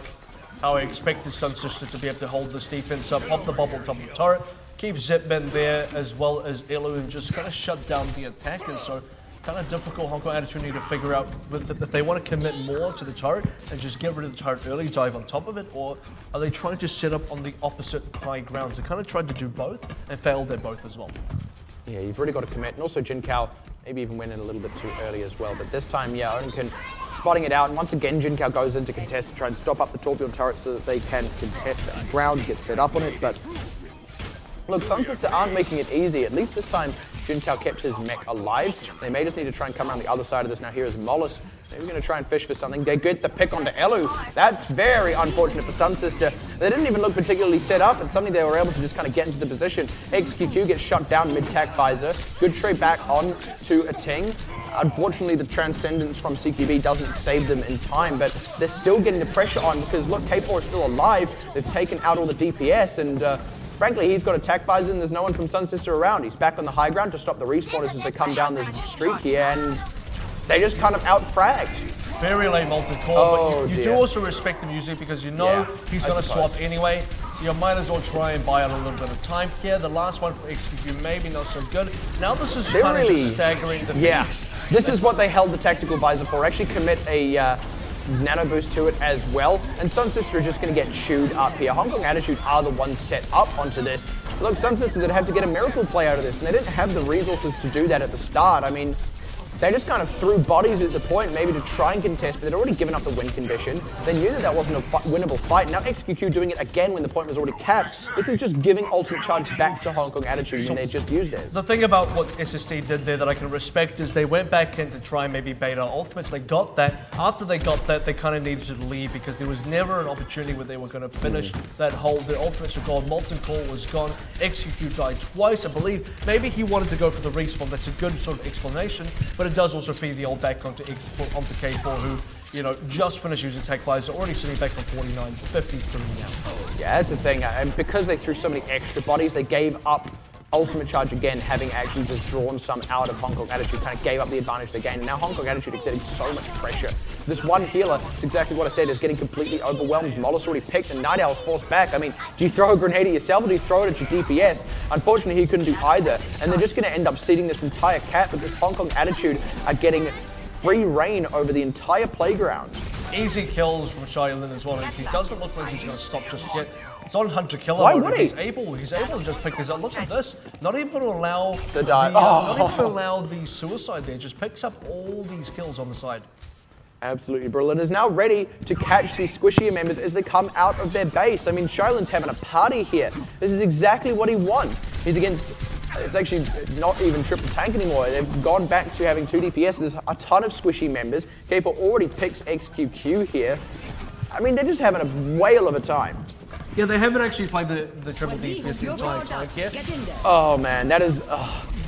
how I expected SunSister to be able to hold this defense up, pop the bubble on top of the turret, keep Zetman there as well as Elu, and just kind of shut down the attackers. So kind of difficult. Hong Kong Attitude need to figure out if they want to commit more to the turret and just get rid of the turret early, dive on top of it, or are they trying to set up on the opposite high grounds? They kind of tried to do both and failed at both as well. Yeah, you've really got to commit, and also Jinkao maybe even went in a little bit too early as well, but this time, yeah, Odinkin spotting it out, and once again Jinkao goes in to contest to try and stop up the Torbjorn turret so that they can contest that ground, get set up on it, but look, SunSister aren't making it easy. At least this time, Juntal kept his mech alive. They may just need to try and come around the other side of this. Now here is Mollis. Maybe going to try and fish for something. They get the pick onto Elu. That's very unfortunate for SunSister. They didn't even look particularly set up, and suddenly they were able to just kind of get into the position. XQQ gets shut down mid-tack visor. Good trade back on to a Ting. Unfortunately, the transcendence from CQB doesn't save them in time, but they're still getting the pressure on because look, K4 is still alive. They've taken out all the DPS, and frankly, he's got attack visor and there's no one from SunSister around. He's back on the high ground to stop the respawners as they come down this street here, and they just kind of out-fragged. Very late molten core, but you do also respect the music because you know he's going to swap anyway. So you might as well try and buy out a little bit of time here. The last one for XQQ maybe not so good. Now this is kind of just staggering the this is what they held the tactical visor for. Actually commit a nano boost to it as well. And SunSister are just going to get chewed up here. Hong Kong Attitude are the ones set up onto this. Look, SunSister did have to get a miracle play out of this, and they didn't have the resources to do that at the start. I mean, they just kind of threw bodies at the point, maybe to try and contest, but they'd already given up the win condition. They knew that wasn't a winnable fight. Now XQQ doing it again when the point was already capped. This is just giving ultimate charge back to Hong Kong Attitude when they just used it. The thing about what SSD did there that I can respect is they went back in to try and maybe bait our ultimates. They got that. After they got that, they kind of needed to leave because there was never an opportunity where they were going to finish that hole. Their ultimates were gone. Molten Core was gone. XQQ died twice, I believe. Maybe he wanted to go for the respawn. That's a good sort of explanation, but it does also feed the old back onto K4, who, you know, just finished using tech visor, already sitting back from 49 to 53 now. Yeah, that's the thing. And because they threw so many extra bodies, they gave up ultimate charge again, having actually just drawn some out of Hong Kong Attitude, kind of gave up the advantage they gained. And now Hong Kong Attitude is getting so much pressure. This one healer, it's exactly what I said, is getting completely overwhelmed. Mollis already picked and Night Owl's forced back. I mean, do you throw a grenade at yourself or do you throw it at your DPS? Unfortunately, he couldn't do either. And they're just going to end up ceding this entire cap, but this Hong Kong Attitude are getting free reign over the entire playground. Easy kills from Shaolin as well. He doesn't look like he's going to stop just yet. It's on Hunter Killer Why mode. would he? He's able to just pick this up. Look at this. Not even going to allow the dive. Not even to allow the suicide there. Just picks up all these kills on the side. Absolutely brilliant. Is now ready to catch these squishier members as they come out of their base. I mean, Shaolin's having a party here. This is exactly what he wants. He's against, it's actually not even triple tank anymore. They've gone back to having 2 DPS. There's a ton of squishy members. K4 already picks XQQ here. I mean, they're just having a whale of a time. Yeah, they haven't actually played the triple DPS the entire time yet. Oh man, that is,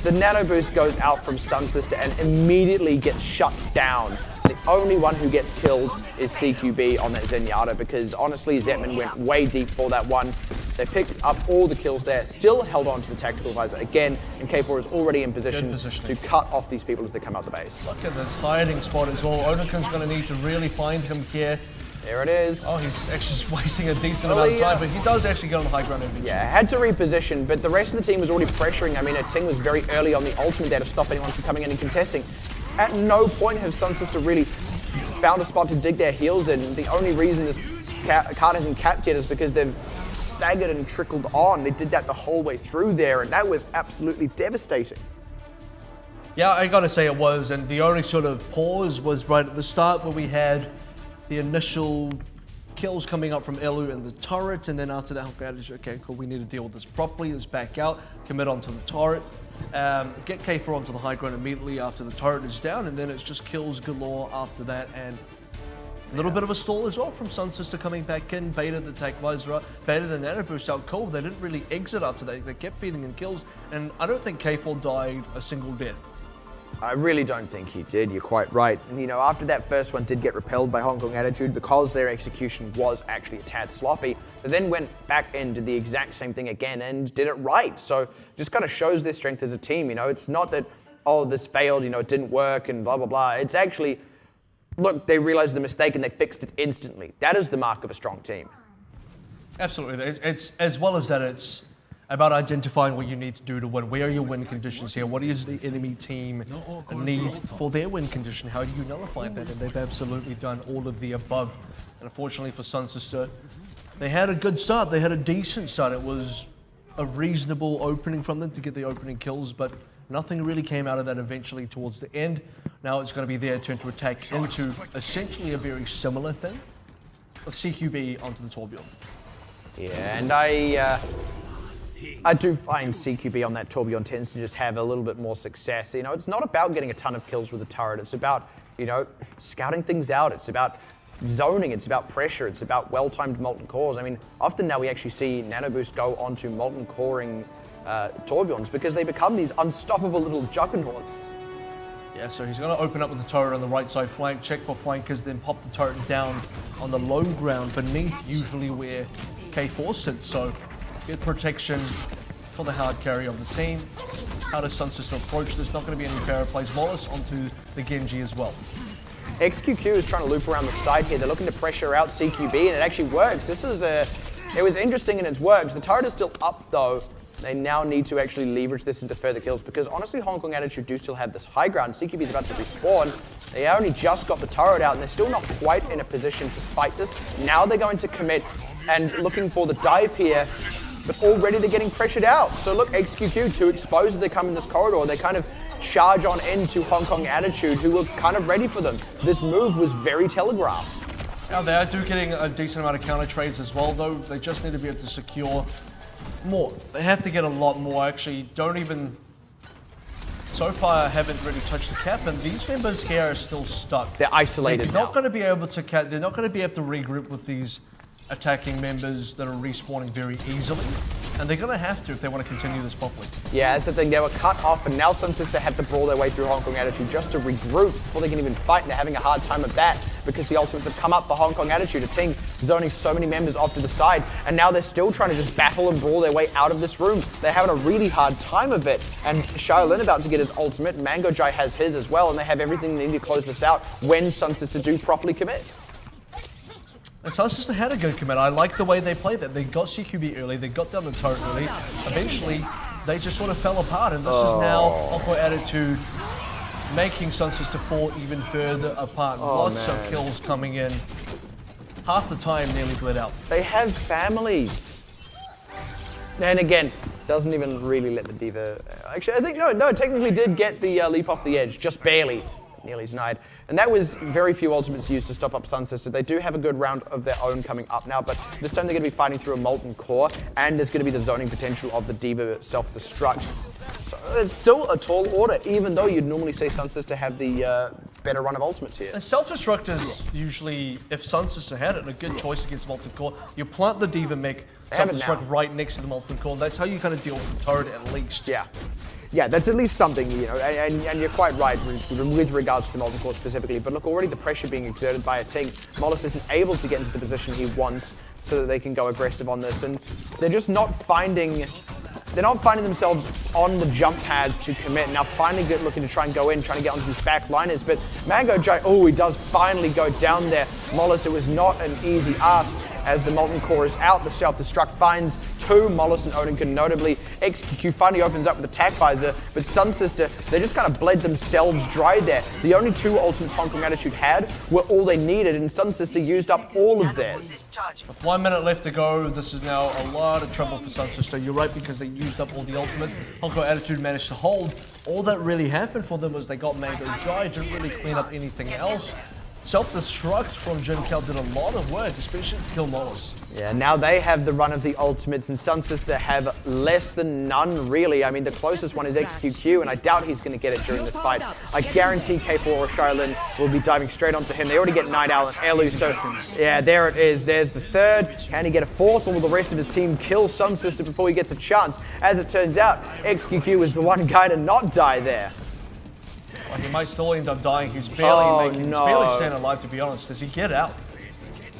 the nano boost goes out from SunSister and immediately gets shut down. The only one who gets killed is CQB on that Zenyatta because honestly, Zetman went way deep for that one. They picked up all the kills there, still held on to the tactical visor again, and K4 is already in position to cut off these people as they come out the base. Look at this hiding spot as well. Odekin's going to need to really find him here. There it is. Oh, he's actually just wasting a decent amount of time, but he does actually get on the high ground eventually. Yeah, had to reposition, but the rest of the team was already pressuring. I mean, Ting was very early on the ultimate there to stop anyone from coming in and contesting. At no point have SunSister really found a spot to dig their heels in. The only reason this card hasn't capped yet is because they've staggered and trickled on. They did that the whole way through there, and that was absolutely devastating. Yeah, I gotta say it was, and the only sort of pause was right at the start where we had the initial kills coming up from Elu and the turret, and then after that, okay, cool, we need to deal with this properly. Let's back out, commit onto the turret, get K4 onto the high ground immediately after the turret is down, and then it's just kills galore after that, and a little bit of a stall as well from SunSister coming back in, baited the tech visor up, baited the nano boost out cold. They didn't really exit after that. They kept feeding in kills, and I don't think K4 died a single death. I really don't think he did, you're quite right. And you know, after that first one did get repelled by Hong Kong Attitude because their execution was actually a tad sloppy, they then went back in, did the exact same thing again and did it right. So it just kind of shows their strength as a team, you know. It's not that, oh, this failed, you know, it didn't work and blah, blah, blah. It's actually, look, they realized the mistake and they fixed it instantly. That is the mark of a strong team. Absolutely. It's as well as that, it's about identifying what you need to do to win. Where are your win conditions here? What is the enemy team need for their win condition? How do you nullify that? And they've absolutely done all of the above. And unfortunately for SunSister, they had a good start. They had a decent start. It was a reasonable opening from them to get the opening kills, but nothing really came out of that eventually towards the end. Now it's going to be their turn to attack into essentially a very similar thing with CQB onto the Torbjorn. Yeah, and I I do find CQB on that Tourbillon tends to just have a little bit more success. You know, it's not about getting a ton of kills with a turret. It's about, you know, scouting things out. It's about zoning. It's about pressure. It's about well-timed molten cores. I mean, often now we actually see Nano Boost go onto molten coring Tourbillons because they become these unstoppable little juggernauts. Yeah, so he's going to open up with the turret on the right side flank, check for flankers, then pop the turret down on the low ground beneath usually where K4 sits. So good protection for the hard carry of the team. How does SunSister approach this? Not going to be any Pharaoh plays Wallace onto the Genji as well. XQQ is trying to loop around the side here. They're looking to pressure out CQB, and it actually works. It was interesting and it's worked. The turret is still up though. They now need to actually leverage this into further kills because honestly, Hong Kong Attitude do still have this high ground. CQB is about to respawn. They only just got the turret out and they're still not quite in a position to fight this. Now they're going to commit and looking for the dive here, but already they're getting pressured out. So look, XQQ to expose as they come in this corridor. They kind of charge on into Hong Kong Attitude, who were kind of ready for them. This move was very telegraphed. Now they are getting a decent amount of counter trades as well, though. They just need to be able to secure more. They have to get a lot more. Actually, don't even. So far, haven't really touched the cap, and these members here are still stuck. They're isolated. They're not going to be able to. They're not going to be able to regroup with these attacking members that are respawning very easily, and they're going to have to if they want to continue this properly. Yeah, that's the thing. They were cut off, and now SunSister have to brawl their way through Hong Kong Attitude just to regroup before they can even fight, and they're having a hard time of that because the ultimates have come up for Hong Kong Attitude, a team zoning so many members off to the side, and now they're still trying to just battle and brawl their way out of this room. They're having a really hard time of it, and Shaolin about to get his ultimate, Mango Jai has his as well, and they have everything they need to close this out when SunSister do properly commit. And SunSister had a good commit. I like the way they played that. They got CQB early, they got down the turret early. Eventually, they just sort of fell apart, and this is now Hong Kong Attitude making SunSister fall even further apart. Lots of kills coming in. Half the time nearly bled out. They have families. And again, doesn't even really let the D.Va... Actually, I think, no, technically did get the leap off the edge, just barely. Nearly denied. And that was very few ultimates used to stop up SunSister. They do have a good round of their own coming up now, but this time they're going to be fighting through a molten core, and there's going to be the zoning potential of the D.Va self-destruct. So it's still a tall order, even though you'd normally say SunSister have the better run of ultimates here. And self-destruct is usually, if SunSister had it, a good choice against molten core. You plant the D.Va mech, self-destruct right next to the molten core. That's how you kind of deal with the turret at least. Yeah. Yeah, that's at least something, you know, and you're quite right with regards to the molten core specifically. But look, already the pressure being exerted by a team. Mollis isn't able to get into the position he wants so that they can go aggressive on this, and they're just not finding. They're not finding themselves on the jump pad to commit. Now finally looking to try and go in, trying to get onto these back liners, but Mango Jai, he does finally go down there. Mollis, it was not an easy ask. As the molten core is out, the self-destruct finds two, Mollis and Odinkin notably. XQQ finally opens up with attack visor, but SunSister, they just kind of bled themselves dry there. The only two ultimates Hong Kong Attitude had were all they needed, and SunSister used up all of theirs. With 1 minute left to go, this is now a lot of trouble for SunSister. You're right, because they used up all the ultimates. Hong Kong Attitude managed to hold. All that really happened for them was they got Mango Jai, didn't really clean up anything else. Self-destruct from Jin Kel did a lot of work, especially to kill Mollis. Yeah, now they have the run of the ultimates, and SunSister have less than none, really. I mean, the closest one is XQQ, and I doubt he's going to get it during this fight. I guarantee K4 or Shaolin will be diving straight onto him. They already get Night Owl and Elu, so yeah, there it is. There's the third. Can he get a fourth, or will the rest of his team kill SunSister before he gets a chance? As it turns out, XQQ was the one guy to not die there. Well, he might still end up dying. He's barely he's barely staying alive, to be honest. Does he get out?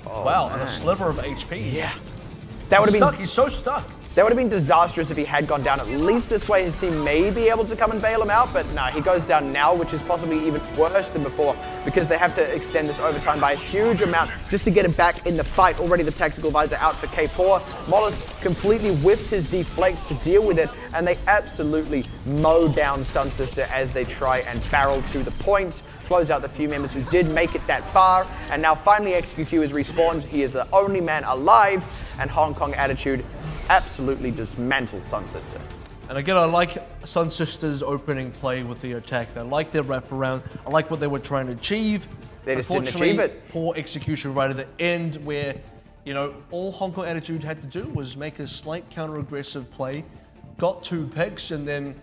Wow, and a sliver of HP. Yeah. That would have been He's so stuck. That would have been disastrous if he had gone down. At least this way his team may be able to come and bail him out, but no, he goes down now, which is possibly even worse than before because they have to extend this overtime by a huge amount just to get him back in the fight. Already the tactical visor out for K4. Mollis completely whiffs his deflect to deal with it, and they absolutely mow down SunSister as they try and barrel to the point. Close out the few members who did make it that far, and now finally XQQ is respawned. He is the only man alive, and Hong Kong Attitude absolutely dismantled SunSister. And again, I like SunSister's opening play with the attack. I like their wraparound. I like what they were trying to achieve. They just didn't achieve it. Poor execution right at the end where You know, all Hong Kong Attitude had to do was make a slight counter-aggressive play, got 2 picks, and then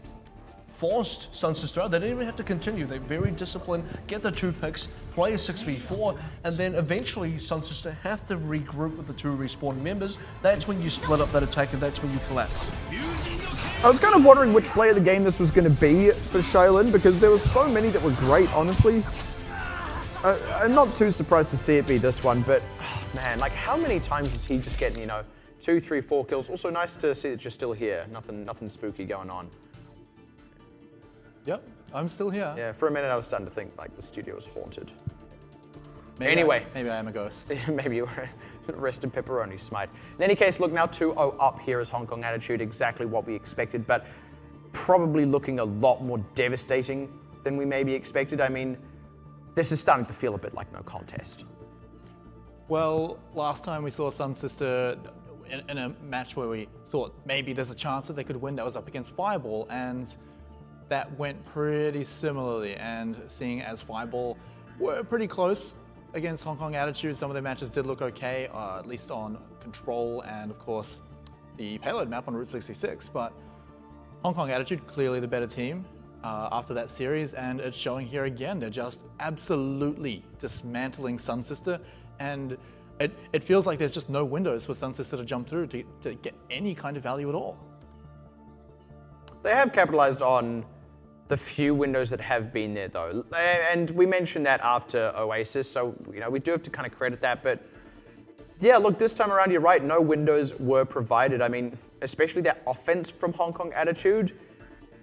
forced SunSister. They didn't even have to continue. They're very disciplined, get the 2 picks, play a 6v4, and then eventually SunSister have to regroup with the 2 respawning members. That's when you split up that attack, and that's when you collapse. I was kind of wondering which play of the game this was going to be for Shaolin, because there were so many that were great, honestly. I'm not too surprised to see it be this one, but man, like how many times was he just getting, you know, 2, 3, 4 kills? Also nice to see that you're still here. Nothing spooky going on. Yep, I'm still here. Yeah, for a minute I was starting to think like the studio was haunted. Maybe Anyway. maybe I am a ghost. Maybe you were arrested pepperoni smite. In any case, look, now 2-0 up here is Hong Kong Attitude, exactly what we expected, but probably looking a lot more devastating than we maybe expected. I mean, this is starting to feel a bit like no contest. Well, last time we saw SunSister in a match where we thought maybe there's a chance that they could win, that was up against Fireball, and that went pretty similarly. And seeing as Fireball were pretty close against Hong Kong Attitude, some of their matches did look okay, at least on Control and of course the payload map on Route 66, but Hong Kong Attitude clearly the better team after that series, and it's showing here again. They're just absolutely dismantling SunSister, and it feels like there's just no windows for SunSister to jump through to get any kind of value at all. They have capitalized on the few windows that have been there though, and we mentioned that after Oasis, so you know we do have to kind of credit that, but yeah, look, this time around you're right, no windows were provided. I mean, especially that offense from Hong Kong Attitude,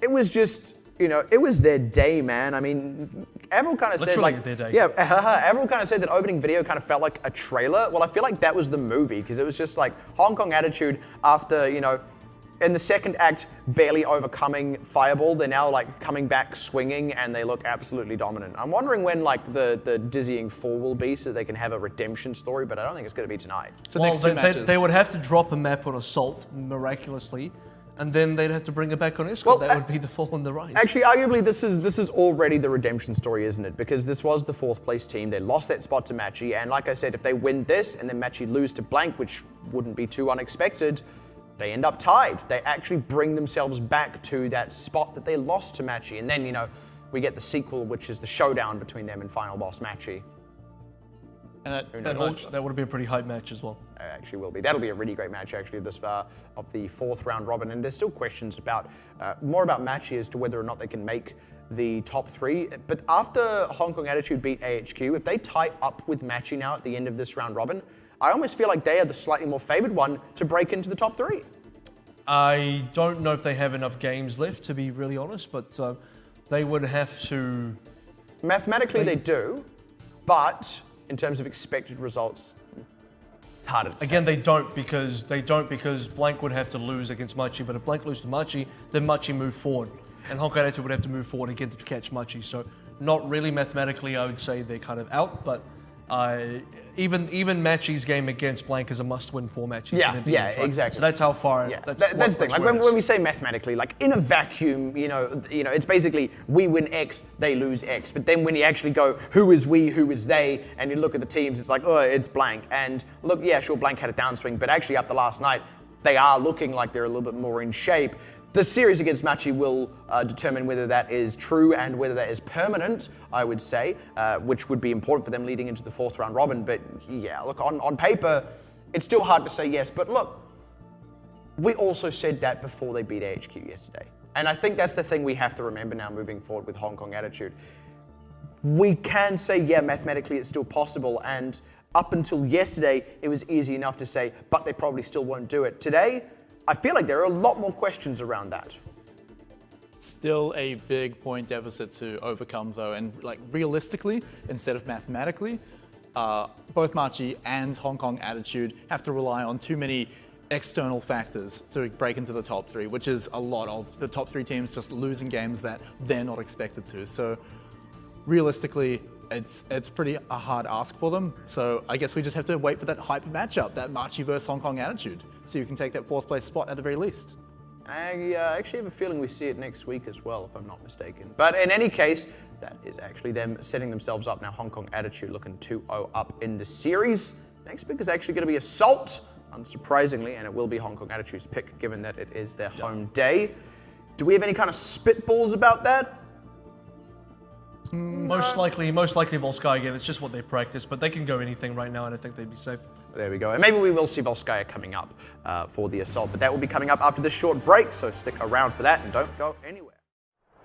it was just, you know, it was their day, man. I mean, everyone kind of said like, their day. yeah, everyone kind of said that opening video kind of felt like a trailer. Well, I feel like that was the movie, because it was just like Hong Kong Attitude after, you know, in the second act, barely overcoming Fireball, they're now like coming back swinging, and they look absolutely dominant. I'm wondering when like the dizzying fall will be, so they can have a redemption story, but I don't think it's going to be tonight. So Well, next 2 matches. they would have to drop a map on Assault miraculously, and then they'd have to bring it back on Escort. Well, that would be the fall and the rise. Actually, arguably, this is already the redemption story, isn't it? Because this was the 4th place team. They lost that spot to Matchy, and like I said, if they win this and then Matchy lose to Blank, which wouldn't be too unexpected, they end up tied. They actually bring themselves back to that spot that they lost to Matchy, and then, you know, we get the sequel, which is the showdown between them and final boss Matchy. And that would be a pretty hype match as well. It actually will be. That'll be a really great match, actually, this far of the 4th round robin. And there's still questions about, more about Matchy as to whether or not they can make the top 3. But after Hong Kong Attitude beat AHQ, if they tie up with Matchy now at the end of this round robin, I almost feel like they are the slightly more favored one to break into the top 3. I don't know if they have enough games left, to be really honest, but they would have to... Mathematically, they do, but in terms of expected results, it's harder to say. Again, they don't because Blank would have to lose against Machi, but if Blank loses to Machi, then Machi move forward, and Hong Kong Attitude would have to move forward again to catch Machi. So not really mathematically, I would say they're kind of out, but even Machi's game against Blank is a must-win for Machi. Yeah, exactly. So that's how far. Yeah, that's the thing. Like when we say mathematically, like in a vacuum, you know, it's basically we win X, they lose X. But then when you actually go, who is we, who is they, and you look at the teams, it's like, oh, it's Blank. And look, yeah, sure, Blank had a downswing, but actually after last night, they are looking like they're a little bit more in shape. The series against Machi will determine whether that is true and whether that is permanent, I would say, which would be important for them leading into the 4th round robin. But yeah, look, on paper, it's still hard to say yes. But look, we also said that before they beat AHQ yesterday. And I think that's the thing we have to remember now moving forward with Hong Kong Attitude. We can say, yeah, mathematically it's still possible. And up until yesterday, it was easy enough to say, but they probably still won't do it. Today, I feel like there are a lot more questions around that. Still a big point deficit to overcome though, and like realistically, instead of mathematically, both Machi and Hong Kong Attitude have to rely on too many external factors to break into the top 3, which is a lot of the top 3 teams just losing games that they're not expected to. So realistically, it's pretty a hard ask for them. So I guess we just have to wait for that hype matchup, that Machi versus Hong Kong Attitude, so you can take that 4th place spot at the very least. I actually have a feeling we see it next week as well, if I'm not mistaken. But in any case, that is actually them setting themselves up now. Hong Kong Attitude looking 2-0 up in the series. next pick is actually going to be Assault, unsurprisingly, and it will be Hong Kong Attitude's pick, given that it is their home day. Do we have any kind of spitballs about that? Most likely Volskaya again. It's just what they practice, but they can go anything right now, and I think they'd be safe. There we go. And maybe we will see Volskaya coming up for the Assault, but that will be coming up after this short break, so stick around for that and don't go anywhere.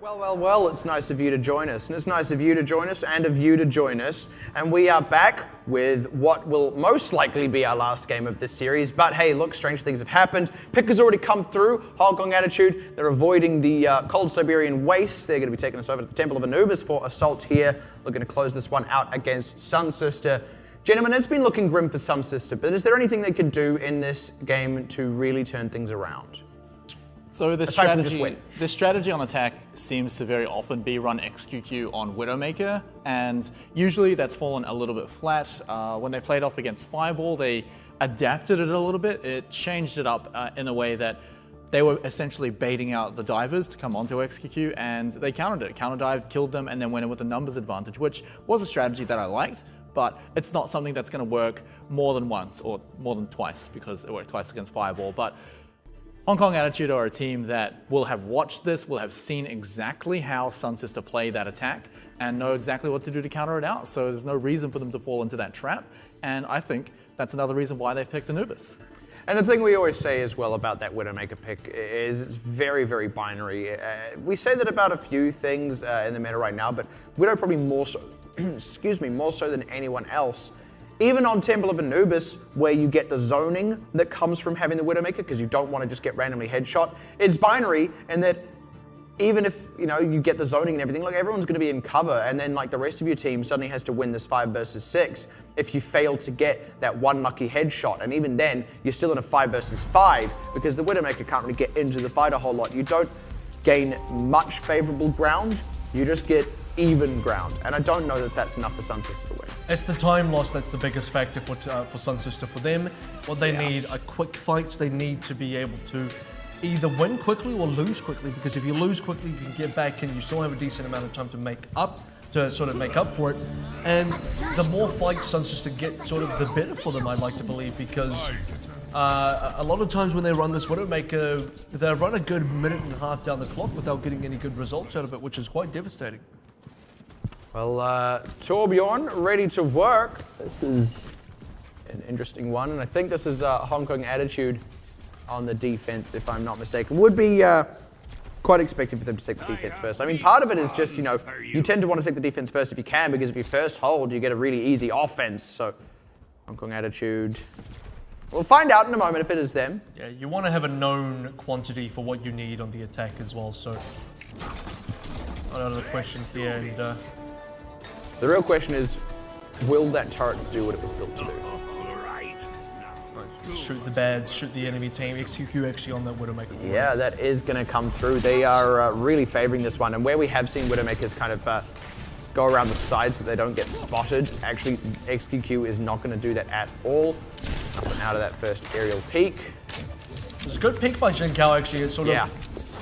Well, it's nice of you to join us, and it's nice of you to join us and of you to join us, and we are back with what will most likely be our last game of this series, but hey, look, strange things have happened. Pick has already come through, Hong Kong Attitude, they're avoiding the cold Siberian wastes, they're going to be taking us over to the Temple of Anubis for Assault here, looking to close this one out against SunSister. Gentlemen, it's been looking grim for SunSister, but is there anything they can do in this game to really turn things around? So the strategy on attack seems to very often be run XQQ on Widowmaker, and usually that's fallen a little bit flat. When they played off against Fireball, they adapted it a little bit. It changed it up in a way that they were essentially baiting out the divers to come onto XQQ, and they countered it. Counter-dived, killed them, and then went in with the numbers advantage, which was a strategy that I liked, but it's not something that's going to work more than once or more than twice, because it worked twice against Fireball. But Hong Kong Attitude are a team that will have watched this, will have seen exactly how SunSister play that attack, and know exactly what to do to counter it out. So there's no reason for them to fall into that trap. And I think that's another reason why they picked Anubis. And the thing we always say as well about that Widowmaker pick is it's very, very binary. We say that about a few things in the meta right now, but Widow probably more so, more so than anyone else. Even on Temple of Anubis, where you get the zoning that comes from having the Widowmaker, because you don't want to just get randomly headshot, it's binary, and that even if you get the zoning and everything, like everyone's going to be in cover, and then like the rest of your team suddenly has to win this 5 versus 6 if you fail to get that one lucky headshot, and even then you're still in a 5 versus 5 because the Widowmaker can't really get into the fight a whole lot. You don't gain much favorable ground, you just get even ground, and I don't know that that's enough for SunSister to win. It's the time loss that's the biggest factor for SunSister. For them, what they need are quick fights. They need to be able to either win quickly or lose quickly, because if you lose quickly, you can get back and you still have a decent amount of time to make up for it. And the more fights SunSister get, sort of the better for them, I'd like to believe, because a lot of times when they run this Widowmaker, they run a good minute and a half down the clock without getting any good results out of it, which is quite devastating. Well, Torbjorn, ready to work. This is an interesting one, and I think this is Hong Kong Attitude on the defense, if I'm not mistaken. Would be quite expected for them to take the defense first. I mean, part of it is just, you tend to want to take the defense first if you can, because if you first hold, you get a really easy offense. So, Hong Kong Attitude. We'll find out in a moment if it is them. Yeah, you want to have a known quantity for what you need on the attack as well, so not out of the question here. And the real question is, will that turret do what it was built to do? Shoot the bads, shoot the enemy team. XQQ actually on that Widowmaker. Yeah, that is going to come through. They are really favoring this one, and where we have seen Widowmakers kind of go around the sides so they don't get spotted, actually XQQ is not going to do that at all. Up and out of that first aerial peek. It's a good peek by Jinkao actually. It sort of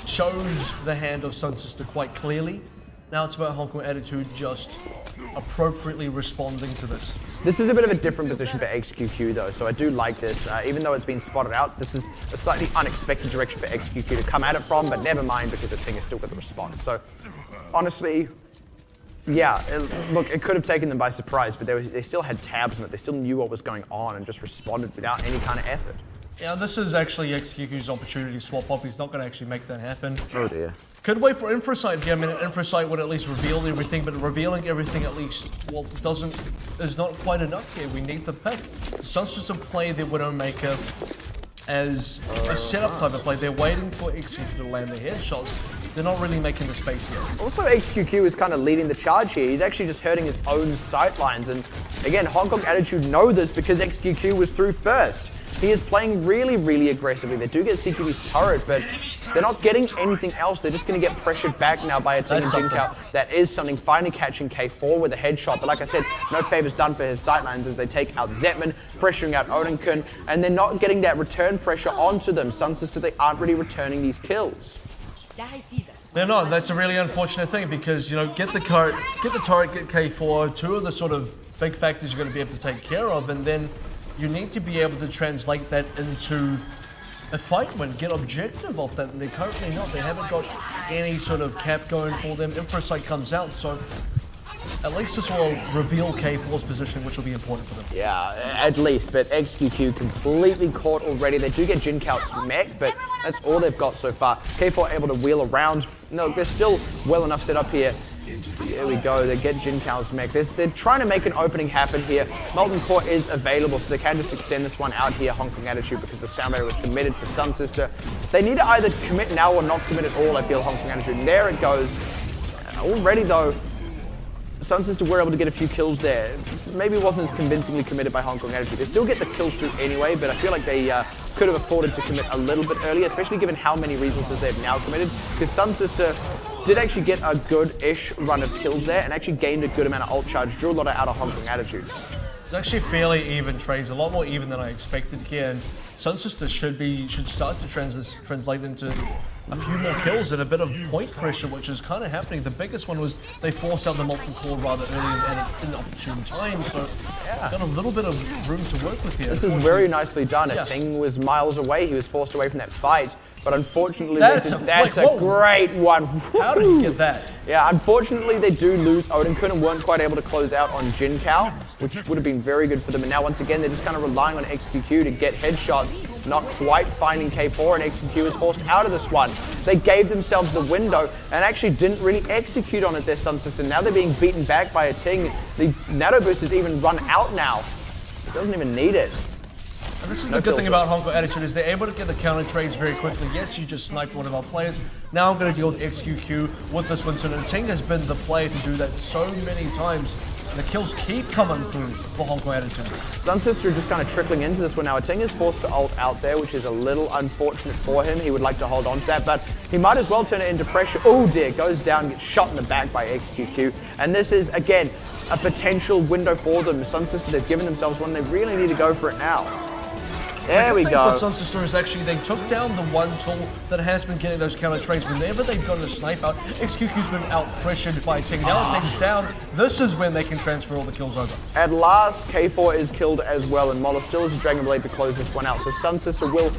shows the hand of SunSister quite clearly. Now it's about Hong Kong Attitude just appropriately responding to this. This is a bit of a different position for XQQ though, so I do like this. Even though it's been spotted out, this is a slightly unexpected direction for XQQ to come at it from, but never mind, because the Ting has still got the response. So honestly, yeah, look, it could have taken them by surprise, but they still had tabs on it. They still knew what was going on and just responded without any kind of effort. Yeah, this is actually XQQ's opportunity to swap off. He's not going to actually make that happen. Oh dear. Could wait for Infrasight here. I mean, Infrasight would at least reveal everything, but revealing everything at least, well, is not quite enough here. We need the pick. SunSister play the Widowmaker as a setup type of play. They're waiting for XQQ to land the headshots. They're not really making the space here. Also, XQQ is kind of leading the charge here. He's actually just hurting his own sightlines. And again, Hong Kong Attitude know this because XQQ was through first. He is playing really, really aggressively. They do get CQB's turret, but they're not getting anything else. They're just going to get pressured back now by a Ting and Jinkao. That is something. Finally catching K4 with a headshot. But like I said, no favors done for his sightlines as they take out Zetman, pressuring out Odenkirk, and they're not getting that return pressure onto them. SunSister, they aren't really returning these kills. They're not. That's a really unfortunate thing because, get the turret, get K4, two of the sort of big factors you're going to be able to take care of, and then you need to be able to translate that into a fight win, get objective off that, and they're currently not. They haven't got any sort of cap going for them. Infrasight comes out, so at least this will reveal K4's position, which will be important for them. Yeah, at least, but XQQ completely caught already. They do get Jinkao's mech, but that's all they've got so far. K4 able to wheel around. No, they're still well enough set up here. There we go, they get Jinkao's mech. They're trying to make an opening happen here. Molten Core is available, so they can just extend this one out here, Hong Kong Attitude, because the sound barrier was committed for SunSister. They need to either commit now or not commit at all, I feel, Hong Kong Attitude. And there it goes. Already, though, SunSister were able to get a few kills there. Maybe it wasn't as convincingly committed by Hong Kong Attitude. They still get the kills through anyway, but I feel like they could have afforded to commit a little bit earlier, especially given how many resources they've now committed, because SunSister did actually get a good-ish run of kills there and actually gained a good amount of ult charge, drew a lot out of Hong Kong Attitude. It's actually fairly even trades, a lot more even than I expected here, and SunSister should start to translate into a few more kills and a bit of point pressure, which is kind of happening. The biggest one was they forced out the Molten Core rather early and in an opportune time, so got a little bit of room to work with here. This is very nicely done. Yeah. Ting was miles away. He was forced away from that fight. But unfortunately, that's a great one. How did he get that? Yeah, unfortunately, they do lose Odinkun and weren't quite able to close out on Jinkao, which would have been very good for them. And now, once again, they're just kind of relying on XQQ to get headshots, not quite finding K4, and XQQ is forced out of this one. They gave themselves the window and actually didn't really execute on it, their SunSister. Now they're being beaten back by a Ting. The Nano Boost has even run out now. It doesn't even need it. And this is the good thing about Hong Kong Attitude is they're able to get the counter trades very quickly. Yes, you just sniped one of our players. Now I'm going to deal with XQQ with this Winston. And Ting has been the player to do that so many times. And the kills keep coming through for Hong Kong Attitude. SunSister just kind of trickling into this one now. Ting is forced to ult out there, which is a little unfortunate for him. He would like to hold on to that, but he might as well turn it into pressure. Oh dear, goes down, gets shot in the back by XQQ. And this is, again, a potential window for them. SunSister, they've given themselves one. They really need to go for it now. There we go. The SunSister is actually, they took down the one tool that has been getting those counter trades. Whenever they've gotten a snipe out, XQQ's been out pressured by Ting. Now that Ting's down, this is when they can transfer all the kills over. At last, K4 is killed as well, and Mola still has a Dragon Blade to close this one out. So SunSister will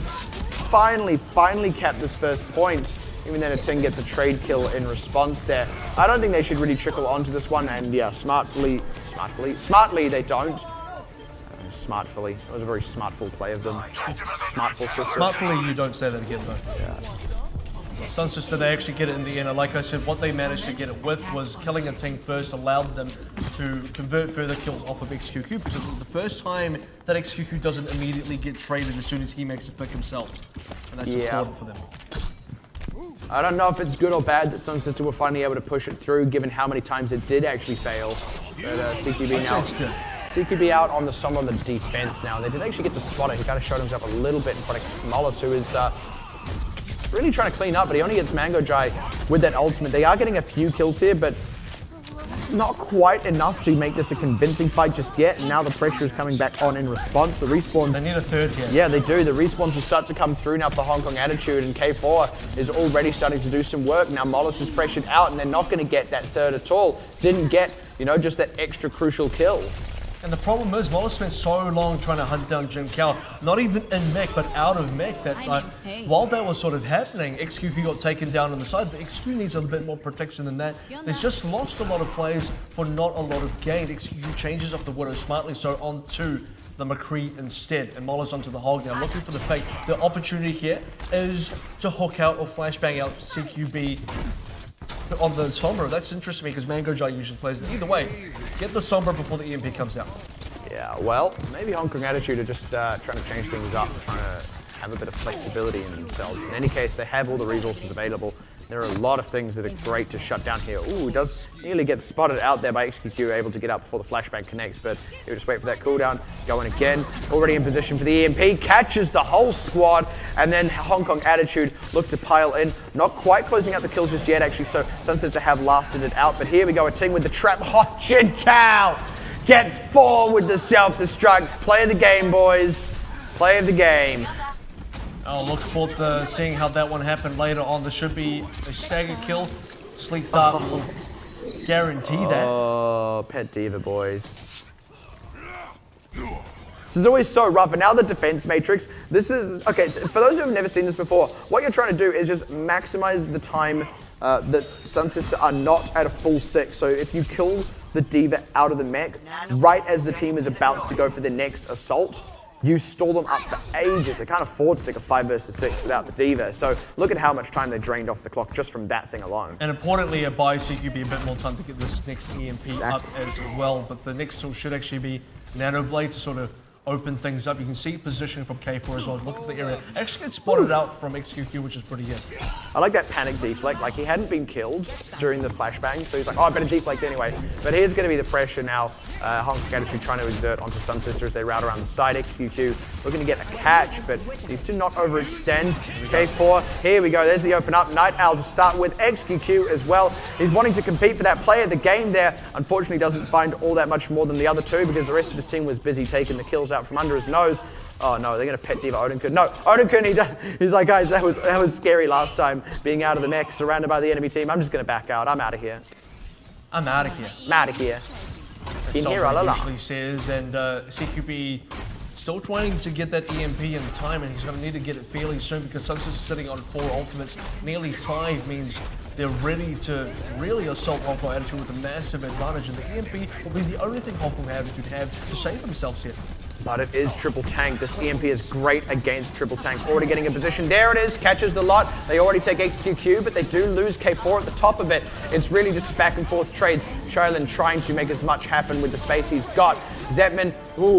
finally cap this first point. Even then, Ting gets a trade kill in response there. I don't think they should really trickle onto this one, and yeah, smartly they don't. Smartfully. It was a very smartful play of them. Smartful sister. Smartfully, you don't say that again, though. Yeah. SunSister, they actually get it in the end. And like I said, what they managed to get it with was killing a Ting first allowed them to convert further kills off of XQQ, because it was the first time that XQQ doesn't immediately get traded as soon as he makes a pick himself. And that's important for them. I don't know if it's good or bad that SunSister were finally able to push it through, given how many times it did actually fail. But CQB now. CQB out on the Sombra on the defense now. They did actually get to spot it. He kind of showed himself a little bit in front of Mollis, who is really trying to clean up, but he only gets Mango Jai with that ultimate. They are getting a few kills here, but not quite enough to make this a convincing fight just yet. And now the pressure is coming back on in response. The respawns... They need a third here. Yeah, they do. The respawns will start to come through now for Hong Kong Attitude, and K4 is already starting to do some work. Now Mollis is pressured out, and they're not going to get that third at all. Didn't get, you know, just that extra crucial kill. And the problem is, Mola spent so long trying to hunt down Jinkao, not even in mech, but out of mech, that while that was sort of happening, XQQ got taken down on the side, but XQQ needs a bit more protection than that. They've just lost a lot of players for not a lot of gain. XQQ changes off the Widow smartly, so onto the McCree instead, and Mola's onto the Hog now, looking for the fake. The opportunity here is to hook out or flashbang out CQB on the Sombra. That's interesting because Mango Jai usually plays it. Either way, get the Sombra before the EMP comes out. Yeah, well, maybe Hong Kong Attitude are just trying to change things up, trying to have a bit of flexibility in themselves. In any case, they have all the resources available. There are a lot of things that are great to shut down here. Ooh, does nearly get spotted out there by XQQ, able to get up before the flashbang connects, but he'll just wait for that cooldown. Going again, already in position for the EMP, catches the whole squad, and then Hong Kong Attitude look to pile in. Not quite closing out the kills just yet, actually, so SunSister have lasted it out, but here we go, a Ting with the trap. Hot Jinkao gets 4 with the self-destruct. Play of the game, boys. Play of the game. I'll look forward to seeing how that one happened later on. There should be a stagger kill. Sleep Dart will guarantee that. Oh, Pet Diva, boys. This is always so rough. And now the defense matrix, this is, okay, for those who have never seen this before, what you're trying to do is just maximize the time that SunSister are not at a full 6. So if you kill the D.Va out of the mech, right as the team is about to go for their next assault, you stall them up for ages. They can't afford to take a 5 versus 6 without the D.Va. So look at how much time they drained off the clock just from that thing alone. And importantly, it buys CQB a bit more time to get this next EMP up as well. But the next tool should actually be Nano Blade to sort of open things up. You can see positioning from K4 as well. Look at the area. Actually gets spotted out from XQQ, which is pretty good. I like that panic deflect. Like, he hadn't been killed during the flashbang, so he's like, oh, I better deflect anyway. But here's going to be the pressure now. Honk Attitude trying to exert onto SunSister as they route around the side. XQQ looking to get a catch, but needs to not overextend. K4, here we go. There's the open up. Night Owl to start with. XQQ as well. He's wanting to compete for that play of the game there. Unfortunately, doesn't find all that much more than the other two because the rest of his team was busy taking the kills out from under his nose. Oh no, they're gonna pet D.Va Odenkirk. No, Odenkirk, he's like, guys, that was scary last time, being out of the mech, surrounded by the enemy team. I'm just gonna back out. I'm out of here. I'm out of here. I'm out of here. In here all along. Usually says, and CQB still trying to get that EMP in time, and he's gonna need to get it fairly soon because SunSister is sitting on 4 ultimates. Nearly 5 means they're ready to really assault Hong Kong Attitude with a massive advantage, and the EMP will be the only thing Hong Kong Attitude have to save themselves here. But it is triple tank. This EMP is great against triple tank. Already getting a position. There it is. Catches the lot. They already take XQQ, but they do lose K4 at the top of it. It's really just back and forth trades. Shaolin trying to make as much happen with the space he's got. Zetman,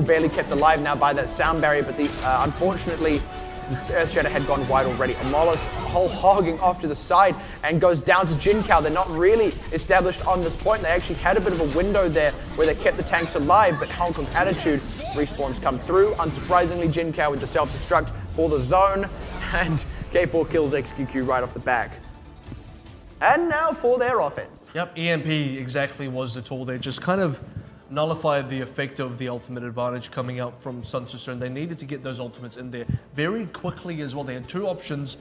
barely kept alive now by that sound barrier, but unfortunately, the Earth Shatter had gone wide already. Amolos whole hogging off to the side and goes down to Jinkao. They're not really established on this point. They actually had a bit of a window there where they kept the tanks alive, but Hong Kong Attitude respawns come through. Unsurprisingly, Jinkao with the self-destruct for the zone, and K4 kills XQQ right off the back. And now for their offense. Yep, EMP exactly was the tool there. Just kind of nullified the effect of the ultimate advantage coming out from SunSister, and they needed to get those ultimates in there very quickly as well. They had 2 options.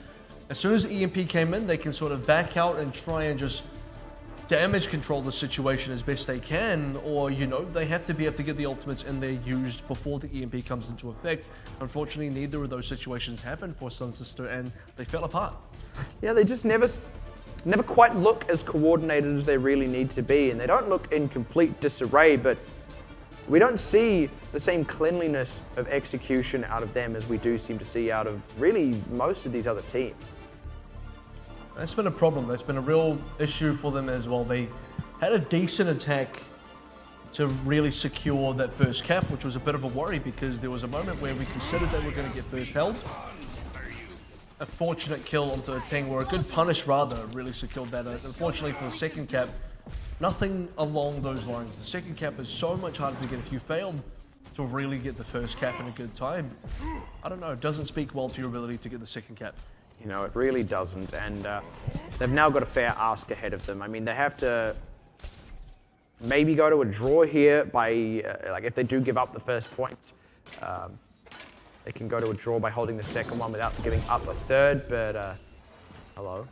As soon as the EMP came in, they can sort of back out and try and just damage control the situation as best they can, or, you know, they have to be able to get the ultimates in there used before the EMP comes into effect. Unfortunately, neither of those situations happened for SunSister, and they fell apart. Yeah, they just never quite look as coordinated as they really need to be, and they don't look in complete disarray, but we don't see the same cleanliness of execution out of them as we do seem to see out of really most of these other teams. That's been a problem. That's been a real issue for them as well. They had a decent attack to really secure that first cap, which was a bit of a worry because there was a moment where we considered they were going to get first held. A fortunate kill onto a Ting, or a good punish rather, really secured that. Unfortunately for the second cap, nothing along those lines. The second cap is so much harder to get if you failed to really get the first cap in a good time. I don't know, it doesn't speak well to your ability to get the second cap. You know, it really doesn't, and they've now got a fair ask ahead of them. I mean, they have to maybe go to a draw here by, like, if they do give up the first point. They can go to a draw by holding the second one without giving up a third, but hello.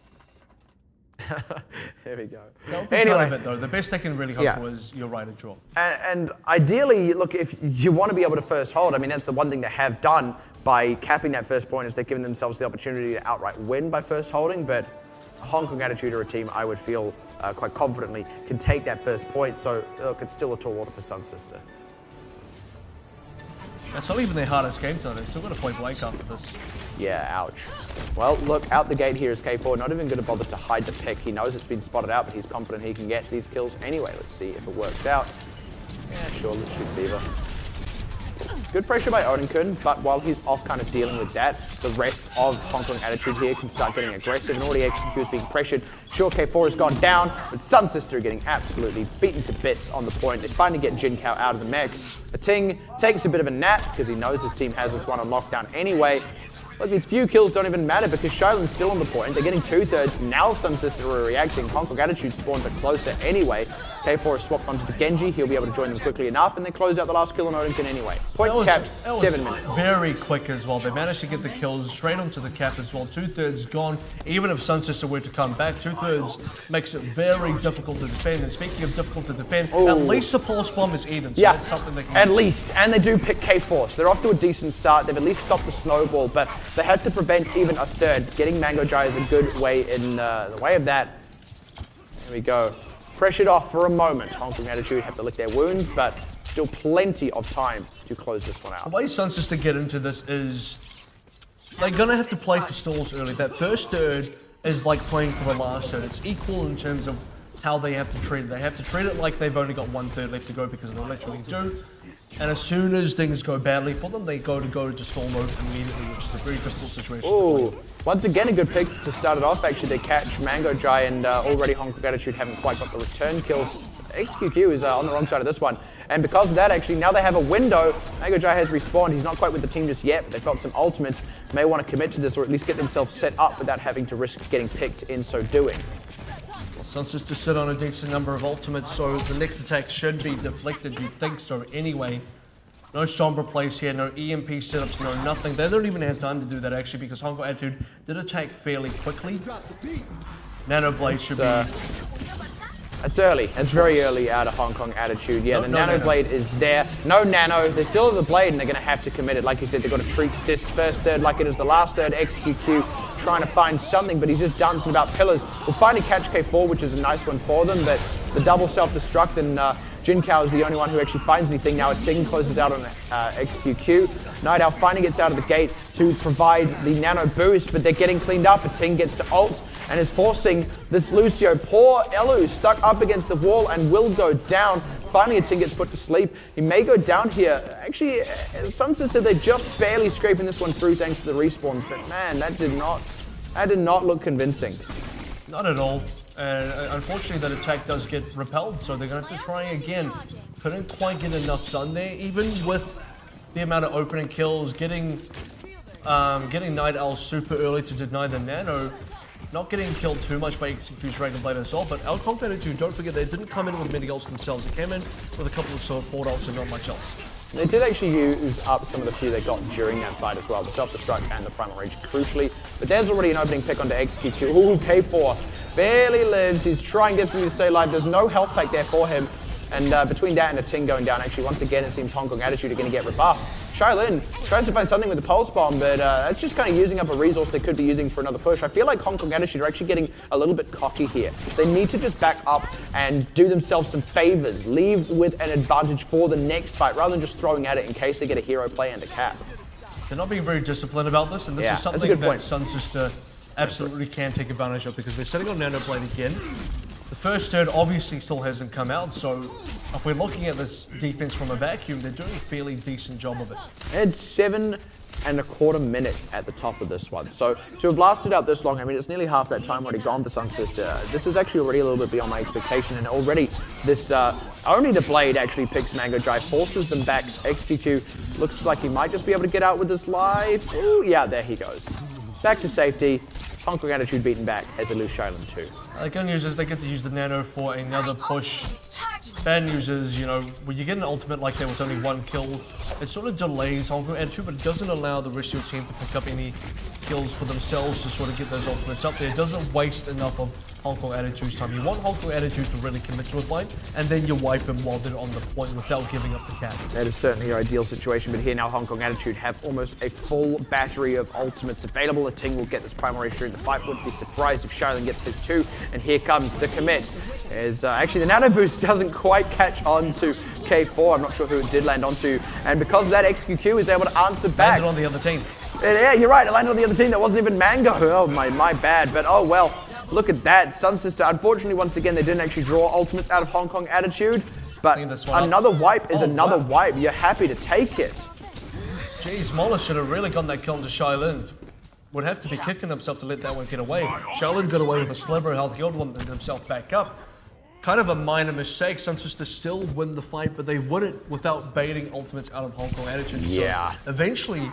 There we go. Anyway, kind of it, though. The best they can really hope for is you're right, a draw. And ideally, look, if you want to be able to first hold, I mean, that's the one thing they have done by capping that first point is they've given themselves the opportunity to outright win by first holding, but Hong Kong Attitude are a team I would feel quite confidently can take that first point, so look, it's still a tall order for SunSister. That's not even their hardest game tonight. They've still got a point blank after this. Yeah, ouch. Well, look, out the gate here is K4, not even going to bother to hide the pick. He knows it's been spotted out, but he's confident he can get these kills anyway. Let's see if it works out. Yeah, sure, let's shoot D.Va. Good pressure by Odenkirk, but while he's off kind of dealing with that, the rest of Hong Kong Attitude here can start getting aggressive, and already XQQ is being pressured. Sure, K4 has gone down, but SunSister are getting absolutely beaten to bits on the point. They finally get Jinkao out of the mech. Ting takes a bit of a nap because he knows his team has this one on lockdown anyway. Look, these few kills don't even matter because Shailen's still on the point. They're getting 2/3. Now SunSister are reacting. Hong Kong Attitude spawned but closer anyway. K4 is swapped onto the Genji. He'll be able to join them quickly enough, and they close out the last kill on Odinkin anyway. Point capped, 7 minutes. Very quick as well. They managed to get the kills straight onto the cap as well. 2/3 gone. Even if SunSister were to come back, 2/3 makes it very difficult to defend. And speaking of difficult to defend, at least the pulse bomb is Eden. So that's something they can at least. And they do pick K4, so they're off to a decent start. They've at least stopped the snowball, but they had to prevent even a third. Getting Mango Jai is a good way in the way of that. There we go. Pressured off for a moment. Hong Kong Attitude have to lick their wounds, but still plenty of time to close this one out. The way SunSister get into this is they're going to have to play for stalls early. That first third is like playing for the last third. It's equal in terms of how they have to treat it. They have to treat it like they've only got 1/3 left to go because they literally do. And as soon as things go badly for them, they go to stall mode immediately, which is a very difficult situation. Ooh, once again a good pick to start it off. Actually, they catch Mango Jai, and already Hong Kong Attitude haven't quite got the return kills. XQQ is on the wrong side of this one. And because of that, actually, now they have a window. Mango Jai has respawned. He's not quite with the team just yet, but they've got some ultimates. May want to commit to this or at least get themselves set up without having to risk getting picked in so doing. SunSister sit on a decent number of ultimates, so the next attack should be deflected. You'd think so anyway. No Sombra plays here, no EMP setups, no nothing. They don't even have time to do that actually because Hong Kong Attitude did attack fairly quickly. Nano Blade should be... It's early. It's very early out of Hong Kong Attitude. Yeah, the Nano Blade is there. No Nano. They still have the Blade and they're going to have to commit it. Like you said, they've got to treat this first third like it is the last third. XQQ trying to find something, but he's just dancing about pillars. Will finally catch K4, which is a nice one for them, but the double self-destruct and Jin Kao is the only one who actually finds anything. Now Ting closes out on XQQ. Night Owl finally gets out of the gate to provide the nano boost, but they're getting cleaned up. Ting gets to ult and is forcing this Lucio. Poor Elu stuck up against the wall and will go down. Finally, Ting gets put to sleep. He may go down here. Actually, SunSister, they're just barely scraping this one through thanks to the respawns, but man, that did not look convincing. Not at all. Unfortunately, that attack does get repelled, so they're going to have to try again. Couldn't quite get enough done there, even with the amount of opening kills, getting Night Owl super early to deny the nano. Not getting killed too much by XQ's Dragon Blade as well, but Hong Kong Attitude, don't forget, they didn't come in with many ults themselves. They came in with a couple of support ults and not much else. They did actually use up some of the few they got during that fight as well, the self-destruct and the primal rage crucially. But there's already an opening pick onto XQ2. Ooh, K4 barely lives. He's trying desperately to stay alive. There's no health pack there for him. And between that and a Ting going down, actually, once again, it seems Hong Kong Attitude are going to get rebuffed. Shailin tries to find something with the pulse bomb, but that's just kind of using up a resource they could be using for another push. I feel like Hong Kong Attitude are actually getting a little bit cocky here. They need to just back up and do themselves some favors, leave with an advantage for the next fight, rather than just throwing at it in case they get a hero play and a cap. They're not being very disciplined about this, and this is something that SunSister absolutely can take advantage of because they're sitting on Nano Blade again. The first third obviously still hasn't come out, so if we're looking at this defense from a vacuum, they're doing a fairly decent job of it. It's 7.25 minutes at the top of this one. So to have lasted out this long, I mean, it's nearly half that time already gone for SunSister. This is actually already a little bit beyond my expectation, and already this, only the Blade actually picks Mango Jai, forces them back. XQQ looks like he might just be able to get out with his life. Ooh, yeah, there he goes. Back to safety. Hong Kong Attitude beaten back as they lose Shailin too. The good news is they get to use the nano for another push. Bad news is, you know, when you get an ultimate like that with only one kill, it sort of delays Hong Kong Attitude, but it doesn't allow the rest of your team to pick up any kills for themselves to sort of get those ultimates up there. It doesn't waste enough of Hong Kong Attitude's time. You want Hong Kong Attitude to really commit to a fight, and then you wipe him while they're on the point without giving up the cap. That is certainly your ideal situation, but here now Hong Kong Attitude have almost a full battery of ultimates available. A Ting will get this primal rage during the fight. Wouldn't be surprised if Shailin gets his too, and here comes the commit. As actually the nano boost doesn't quite catch on to K4. I'm not sure who it did land onto, and because of that, XQQ is able to answer back. Landed on the other team. Yeah, you're right. It landed on the other team. That wasn't even Mango. Oh, my bad. But oh well. Look at that. SunSister, unfortunately, once again, they didn't actually draw ultimates out of Hong Kong Attitude. But another wipe is another wipe. You're happy to take it. Jeez, Mola should have really gotten that kill into Shailin. Would have to be kicking himself to let that one get away. Shailin got away with a sliver of health. He wanted himself back up. Kind of a minor mistake. SunSister still win the fight, but they win it without baiting ultimates out of Hong Kong Attitude. Yeah. So eventually,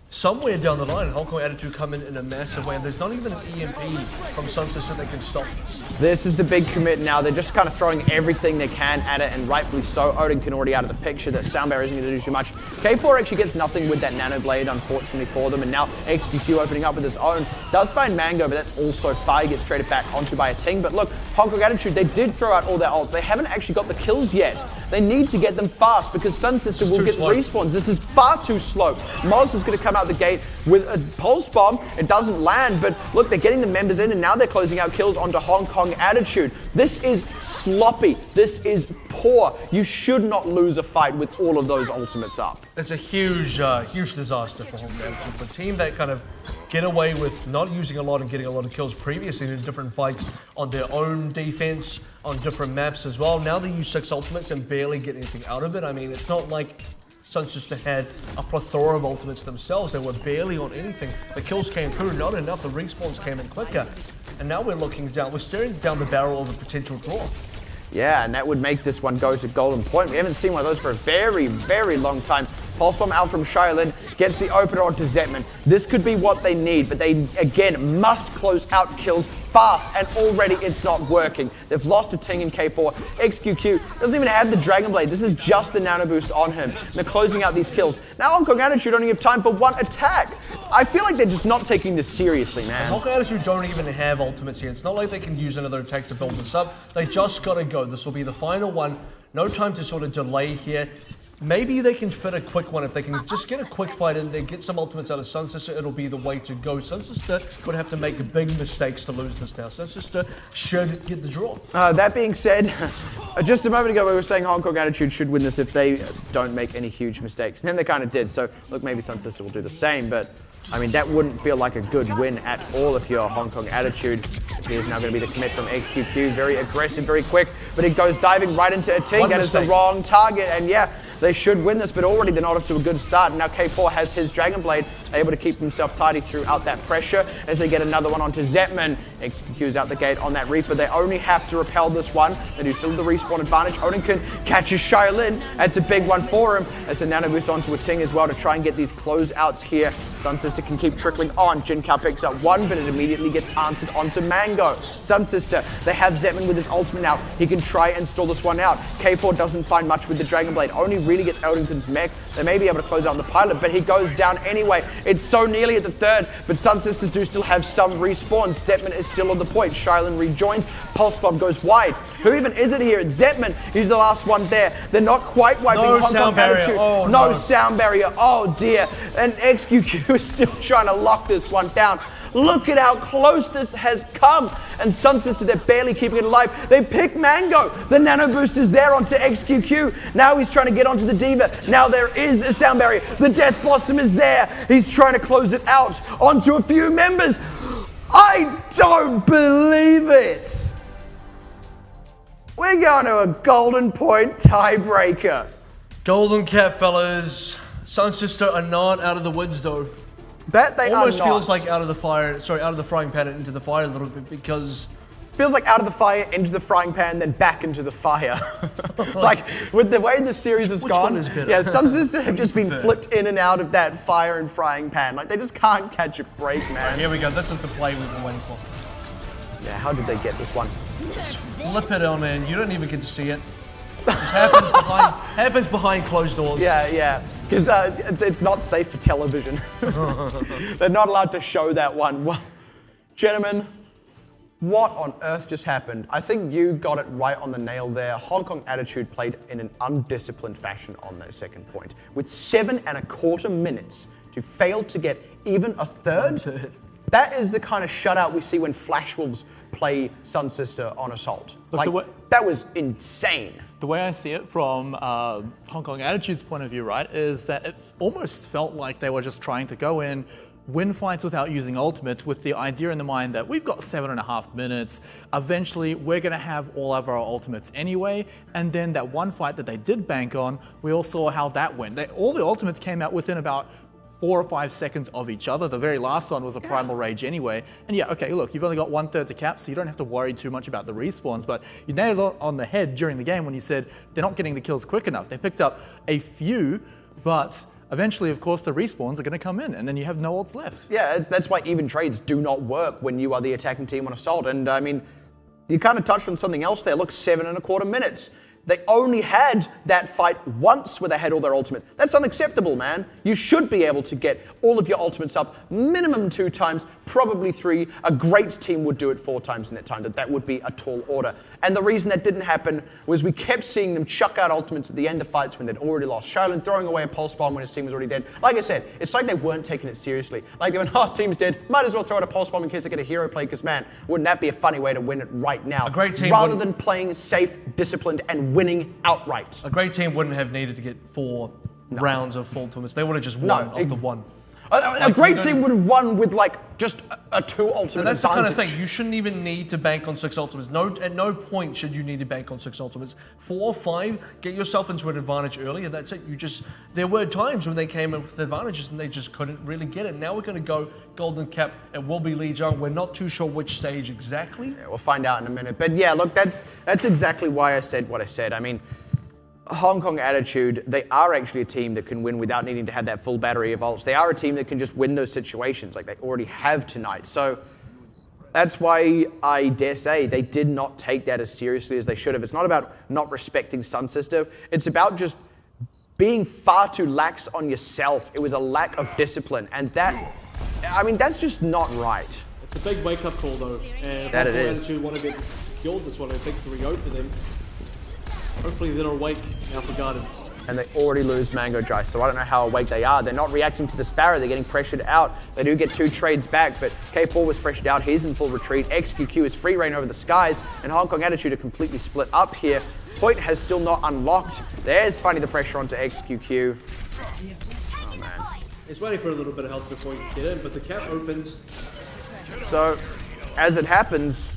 somewhere down the line, Hong Kong Attitude come in a massive way, and there's not even an EMP from SunSister that can stop this. This is the big commit now. They're just kind of throwing everything they can at it, and rightfully so. Odin already out of the picture. That Soundbar isn't going to do too much. K4 actually gets nothing with that Nano Blade, unfortunately for them, and now XQQ opening up with his own. Does find Mango, but that's also fire. Gets traded back onto by a Ting. But look, Hong Kong Attitude, they did throw out all their ults. They haven't actually got the kills yet. They need to get them fast because SunSister will get respawns. This is far too slow. Moz is going to come out the gate with a pulse bomb. It doesn't land, but look, they're getting the members in, and now they're closing out kills onto Hong Kong Attitude. This is sloppy. This is poor. You should not lose a fight with all of those ultimates up. It's a huge, huge disaster for Hong Kong Attitude. For a team that kind of get away with not using a lot and getting a lot of kills previously in different fights on their own defense, on different maps as well. Now they use 6 ultimates and barely get anything out of it. I mean, it's not like SunSister had a plethora of ultimates themselves. They were barely on anything. The kills came through, not enough. The respawns came in quicker. And now we're staring down the barrel of a potential draw. Yeah, and that would make this one go to Golden Point. We haven't seen one of those for a very, very long time. Pulse Bomb out from Shaolin, gets the opener onto Zetman. This could be what they need, but they, again, must close out kills fast, and already it's not working. They've lost to Ting and K4. XQQ doesn't even have the Dragon Blade. This is just the Nano Boost on him. They're closing out these kills. Now Hong Kong Attitude only have time for one attack. I feel like they're just not taking this seriously, man. Hong Kong Attitude don't even have ultimates here. It's not like they can use another attack to build this up. They just gotta go. This will be the final one. No time to sort of delay here. Maybe they can fit a quick one. If they can just get a quick fight in there, get some ultimates out of SunSister, it'll be the way to go. SunSister would have to make big mistakes to lose this now. SunSister should get the draw. That being said, just a moment ago we were saying Hong Kong Attitude should win this if they don't make any huge mistakes. And then they kind of did, so look, maybe SunSister will do the same, but I mean, that wouldn't feel like a good win at all if you're Hong Kong Attitude. Here's now going to be the commit from XQQ. Very aggressive, very quick, but it goes diving right into a Ting. That is the wrong target, and yeah, they should win this, but already they're not off to a good start. And now K4 has his Dragon Blade, able to keep himself tidy throughout that pressure as they get another one onto Zetman. XQQ's out the gate on that Reaper. They only have to repel this one. They do still have the respawn advantage. Odin catches Shaolin. That's a big one for him. That's a Nano Boost onto a Ting as well to try and get these closeouts here. SunSister can keep trickling on. Jinkao picks up one, but it immediately gets answered onto Mango. SunSister, they have Zetman with his ultimate now. He can try and stall this one out. K4 doesn't find much with the Dragon Blade. Only really gets Eldington's mech. They may be able to close out the pilot, but he goes down anyway. It's so nearly at the third, but SunSister do still have some respawns. Zetman is still on the point. Shaolin rejoins. Pulse Bomb goes wide. Who even is it here? It's Zetman. He's the last one there. They're not quite wiping Hong Kong Attitude. Oh, no sound barrier. Oh dear. And XQQ is still trying to lock this one down. Look at how close this has come. And SunSister, they're barely keeping it alive. They pick Mango. The Nano Boost is there onto XQQ. Now he's trying to get onto the Diva. Now there is a sound barrier. The Death Blossom is there. He's trying to close it out onto a few members. I don't believe it. We're going to a Golden Point tiebreaker. Golden Cap, fellas. SunSister are not out of the woods, though. That they almost are not. feels like out of the frying pan and into the fire a little bit, because feels like out of the fire into the frying pan, then back into the fire. Like with the way the series has gone, one is better? Yeah, SunSister have just been flipped in and out of that fire and frying pan. Like they just can't catch a break, man. Here we go. This is the play we've been waiting for. Yeah, how did they get this one? Just flip it on, man. You don't even get to see it. It just happens behind closed doors. Yeah. Because it's not safe for television. They're not allowed to show that one. Well, gentlemen, what on earth just happened? I think you got it right on the nail there. Hong Kong Attitude played in an undisciplined fashion on that second point. With 7.25 minutes to fail to get even a third. That is the kind of shutout we see when Flash Wolves play SunSister on Assault. Look, that was insane. The way I see it from Hong Kong Attitude's point of view, right, is that it almost felt like they were just trying to go in, win fights without using ultimates, with the idea in the mind that we've got 7.5 minutes, eventually we're going to have all of our ultimates anyway, and then that one fight that they did bank on, we all saw how that went. All the ultimates came out within about 4 or 5 seconds of each other. The very last one was a Primal Rage anyway. And yeah, okay, look, you've only got 1/3 to cap, so you don't have to worry too much about the respawns, but you nailed it on the head during the game when you said they're not getting the kills quick enough. They picked up a few, but eventually, of course, the respawns are going to come in, and then you have no ults left. Yeah, that's why even trades do not work when you are the attacking team on Assault. And I mean, you kind of touched on something else there. Look, 7.25 minutes. They only had that fight once where they had all their ultimates. That's unacceptable, man. You should be able to get all of your ultimates up minimum 2 times, probably 3. A great team would do it 4 times in that time. That would be a tall order. And the reason that didn't happen was we kept seeing them chuck out ultimates at the end of fights when they'd already lost. Shaolin throwing away a pulse bomb when his team was already dead. Like I said, it's like they weren't taking it seriously. Like they went, oh, team's dead. Might as well throw out a pulse bomb in case they get a hero play, because man, wouldn't that be a funny way to win it right now? A great team rather than playing safe, disciplined, and winning outright. A great team wouldn't have needed to get 4 rounds of full tournaments. They would have just won off the one. A great team would have won with like just a 2 ultimate And that's the advantage. kind of thing. You shouldn't even need to bank on 6 ultimates. At no point should you need to bank on 6 ultimates. 4 or 5, get yourself into an advantage early, and that's it. There were times when they came in with advantages and they just couldn't really get it. Now we're going to go Golden Cap. It will be Lee Jung. We're not too sure which stage exactly. Yeah, we'll find out in a minute. But yeah, look, that's exactly why I said what I said. I mean, Hong Kong Attitude, they are actually a team that can win without needing to have that full battery of ults. They are a team that can just win those situations like they already have tonight. So that's why I dare say they did not take that as seriously as they should have. It's not about not respecting SunSister. It's about just being far too lax on yourself. It was a lack of discipline. And that, I mean, that's just not right. It's a big wake-up call, though. And that it is. Attitude want to get killed this one. I think 3-0 for them. Hopefully they're awake now for Gardens. And they already lose Mango Dry, so I don't know how awake they are. They're not reacting to the Sparrow, they're getting pressured out. They do get 2 trades back, but K4 was pressured out, he's in full retreat. XQQ is free reign over the skies, and Hong Kong Attitude are completely split up here. Point has still not unlocked. There's finding the pressure onto XQQ. Oh man. He's waiting for a little bit of help before he can get in, but the cap opens. So, as it happens,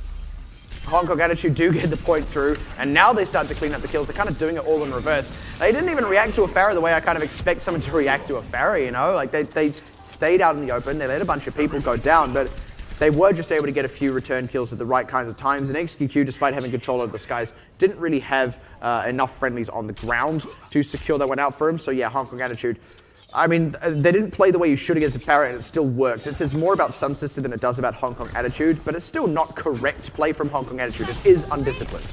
Hong Kong Attitude do get the point through, and now they start to clean up the kills. They're kind of doing it all in reverse. They didn't even react to a Pharah the way I kind of expect someone to react to a Pharah, you know? Like, they stayed out in the open, they let a bunch of people go down, but they were just able to get a few return kills at the right kinds of times, and XQQ, despite having control over the skies, didn't really have enough friendlies on the ground to secure that one out for him. So yeah, Hong Kong Attitude, I mean, they didn't play the way you should against a Pharah, and it still worked. It says more about SunSister than it does about Hong Kong Attitude, but it's still not correct play from Hong Kong Attitude. It is undisciplined.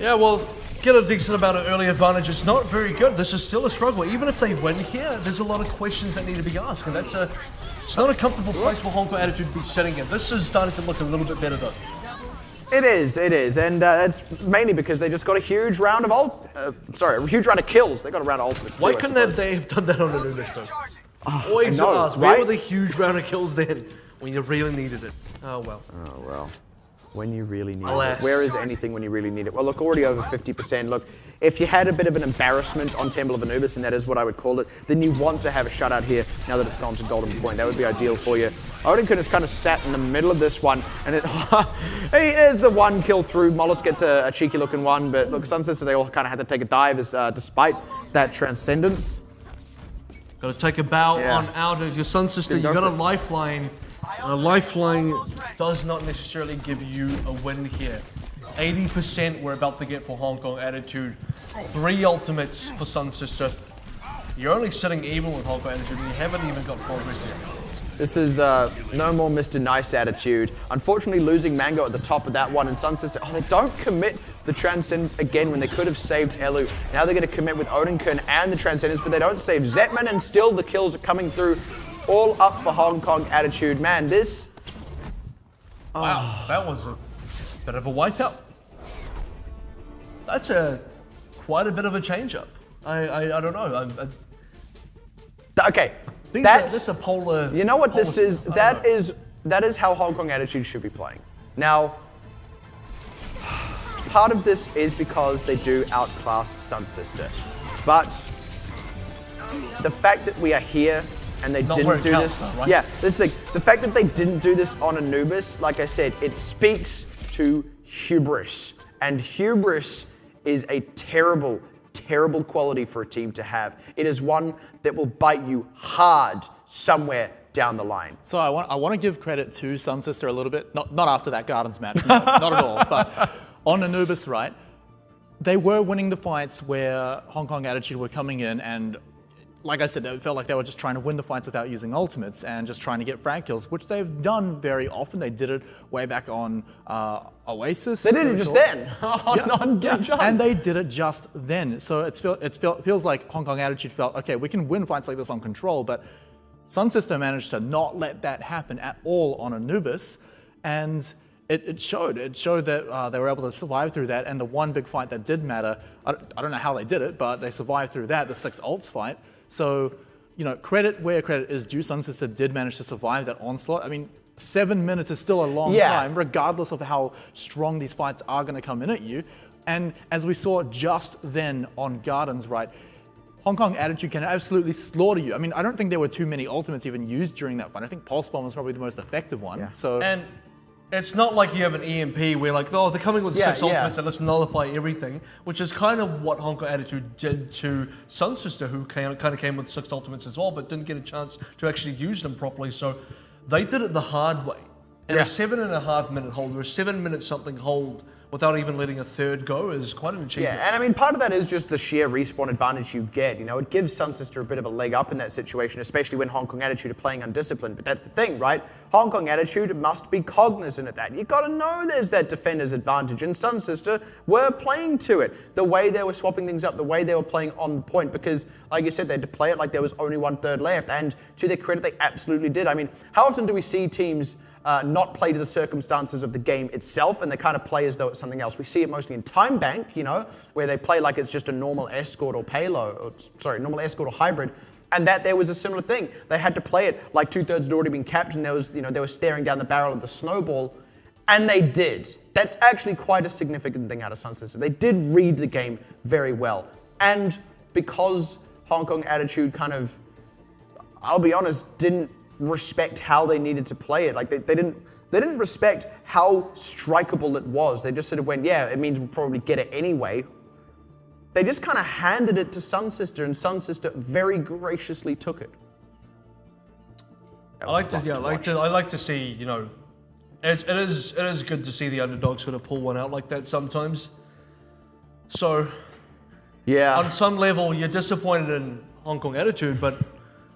Yeah, well, get a decent amount of early advantage. It's not very good. This is still a struggle. Even if they win here, there's a lot of questions that need to be asked, and it's not a comfortable place for Hong Kong Attitude to be sitting in. This is starting to look a little bit better, though. It is, and it's mainly because they just got a huge round of a huge round of kills. They got a round of ultimates too. Why couldn't they have done that on Anubis, though? Always I know, ask, where right? were the huge round of kills then, when you really needed it? Oh, well. Oh, well. When you really need Alas. it. Where is anything when you really need it? Well, look, already over 50%. Look, if you had a bit of an embarrassment on Temple of Anubis, and that is what I would call it, then you want to have a shutout here now that it's gone to Golden Point. That would be ideal for you. Odinkin has kind of sat in the middle of this one, and he is the one kill through. Mollusk gets a cheeky looking one, but look, SunSister, they all kind of had to take a dive despite that transcendence. Got to take a bow Yeah. on out of your SunSister. You go got a for it. lifeline. A lifeline does not necessarily give you a win here. 80% we're about to get for Hong Kong Attitude. 3 ultimates for SunSister. You're only sitting even with Hong Kong Attitude, and you haven't even got progress yet. This is no more Mr. Nice Attitude. Unfortunately, losing Mango at the top of that one, and SunSister, they don't commit the Transcendence again when they could have saved Elu. Now they're going to commit with Odinkin and the Transcendence, but they don't save Zetman, and still the kills are coming through. All up for Hong Kong Attitude. Man, this... Wow, that was a bit of a wipeout. That's quite a bit of a change-up. I don't know. Okay, This is a polar... You know what this polar- is? I don't know. That is how Hong Kong Attitude should be playing. Now, part of this is because they do outclass SunSister, but the fact that we are here and they Not where didn't it do counts, this, though, right? yeah, this thing. The fact that they didn't do this on Anubis, like I said, it speaks to hubris, and hubris is a terrible, terrible quality for a team to have. It is one that will bite you hard somewhere down the line. So I want to give credit to SunSister a little bit, not after that Gardens match, no, not at all, but on Anubis, right? They were winning the fights where Hong Kong Attitude were coming in and like I said, it felt like they were just trying to win the fights without using ultimates and just trying to get frag kills, which they've done very often. They did it way back on Oasis. They did it just then. And they did it just then. So it feels like Hong Kong Attitude felt, okay, we can win fights like this on control, but SunSister managed to not let that happen at all on Anubis, and it showed. It showed that they were able to survive through that, and the one big fight that did matter, I don't know how they did it, but they survived through that, the 6 ults fight. So, you know, credit where credit is due. SunSister did manage to survive that onslaught. I mean, 7 minutes is still a long time, regardless of how strong these fights are going to come in at you. And as we saw just then on Gardens, right, Hong Kong Attitude can absolutely slaughter you. I mean, I don't think there were too many ultimates even used during that fight. I think Pulse Bomb was probably the most effective one. And it's not like you have an EMP where like, oh, they're coming with 6 ultimates and let's nullify everything, which is kind of what Hong Kong Attitude did to SunSister, who kind of came with 6 ultimates as well, but didn't get a chance to actually use them properly. So they did it the hard way. And a 7.5 minute hold, or a 7 minute something hold, without even letting a third go is quite an achievement. Yeah, and I mean, part of that is just the sheer respawn advantage you get. You know, it gives SunSister a bit of a leg up in that situation, especially when Hong Kong Attitude are playing undisciplined. But that's the thing, right? Hong Kong Attitude must be cognizant of that. You got to know there's that defender's advantage, and SunSister were playing to it. The way they were swapping things up, the way they were playing on the point, because, like you said, they had to play it like there was only 1/3 left. And to their credit, they absolutely did. I mean, how often do we see teams not play to the circumstances of the game itself, and they kind of play as though it's something else? We see it mostly in Time Bank, you know, where they play like it's just a normal escort or payload, normal escort or hybrid, and that there was a similar thing. They had to play it like 2/3 had already been capped, and there was, you know, they were staring down the barrel of the snowball, and they did. That's actually quite a significant thing out of SunSister. They did read the game very well, and because Hong Kong Attitude kind of, I'll be honest, didn't respect how they needed to play it. Like they didn't respect how strikeable it was. They just sort of went, yeah, it means we'll probably get it anyway. They just kind of handed it to SunSister, and SunSister very graciously took it. I like to see, you know, it is good to see the underdog sort of pull one out like that sometimes. So yeah, on some level you're disappointed in Hong Kong Attitude, but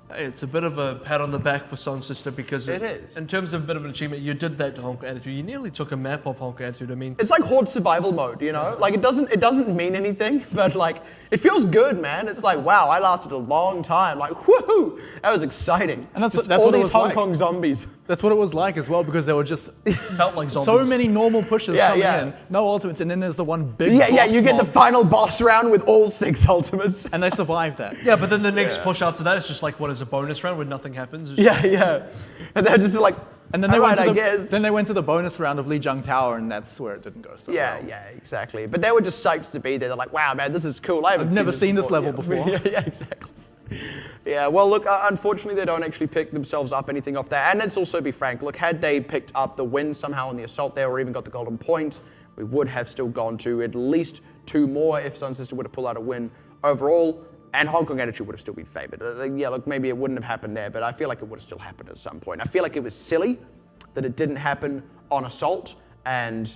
hey, it's a bit of a pat on the back for SunSister, because it is. In terms of a bit of an achievement, you did that to Hong Kong Attitude. You nearly took a map off Hong Kong Attitude. I mean, it's like Horde survival mode, you know? Like it doesn't mean anything, but like it feels good, man. It's like, wow, I lasted a long time. Like, woohoo, that was exciting. And that's all what it these was Hong like. Kong zombies. That's what it was like as well, because there were just felt like zombies. so many normal pushes coming in, no ultimates, and then there's the one big boss you get the mob, final boss round with all 6 ultimates. and they survived that. Yeah, but then the next push after that is just like, what is a bonus round where nothing happens? It's Yeah. And they're just like, And then they guess. Then they went to the bonus round of Lijiang Tower, and that's where it didn't go so well. Yeah, exactly. But they were just psyched to be there. They're like, wow, man, this is cool. I've never seen this level before. Yeah, exactly. Yeah, well, look, unfortunately, they don't actually pick themselves up anything off that. And let's also be frank. Look, had they picked up the win somehow on the assault there, or even got the golden point, we would have still gone to at least 2 more if SunSister would have pulled out a win overall, and Hong Kong Attitude would have still been favored. Yeah, look, maybe it wouldn't have happened there, but I feel like it would have still happened at some point. I feel like it was silly that it didn't happen on assault, and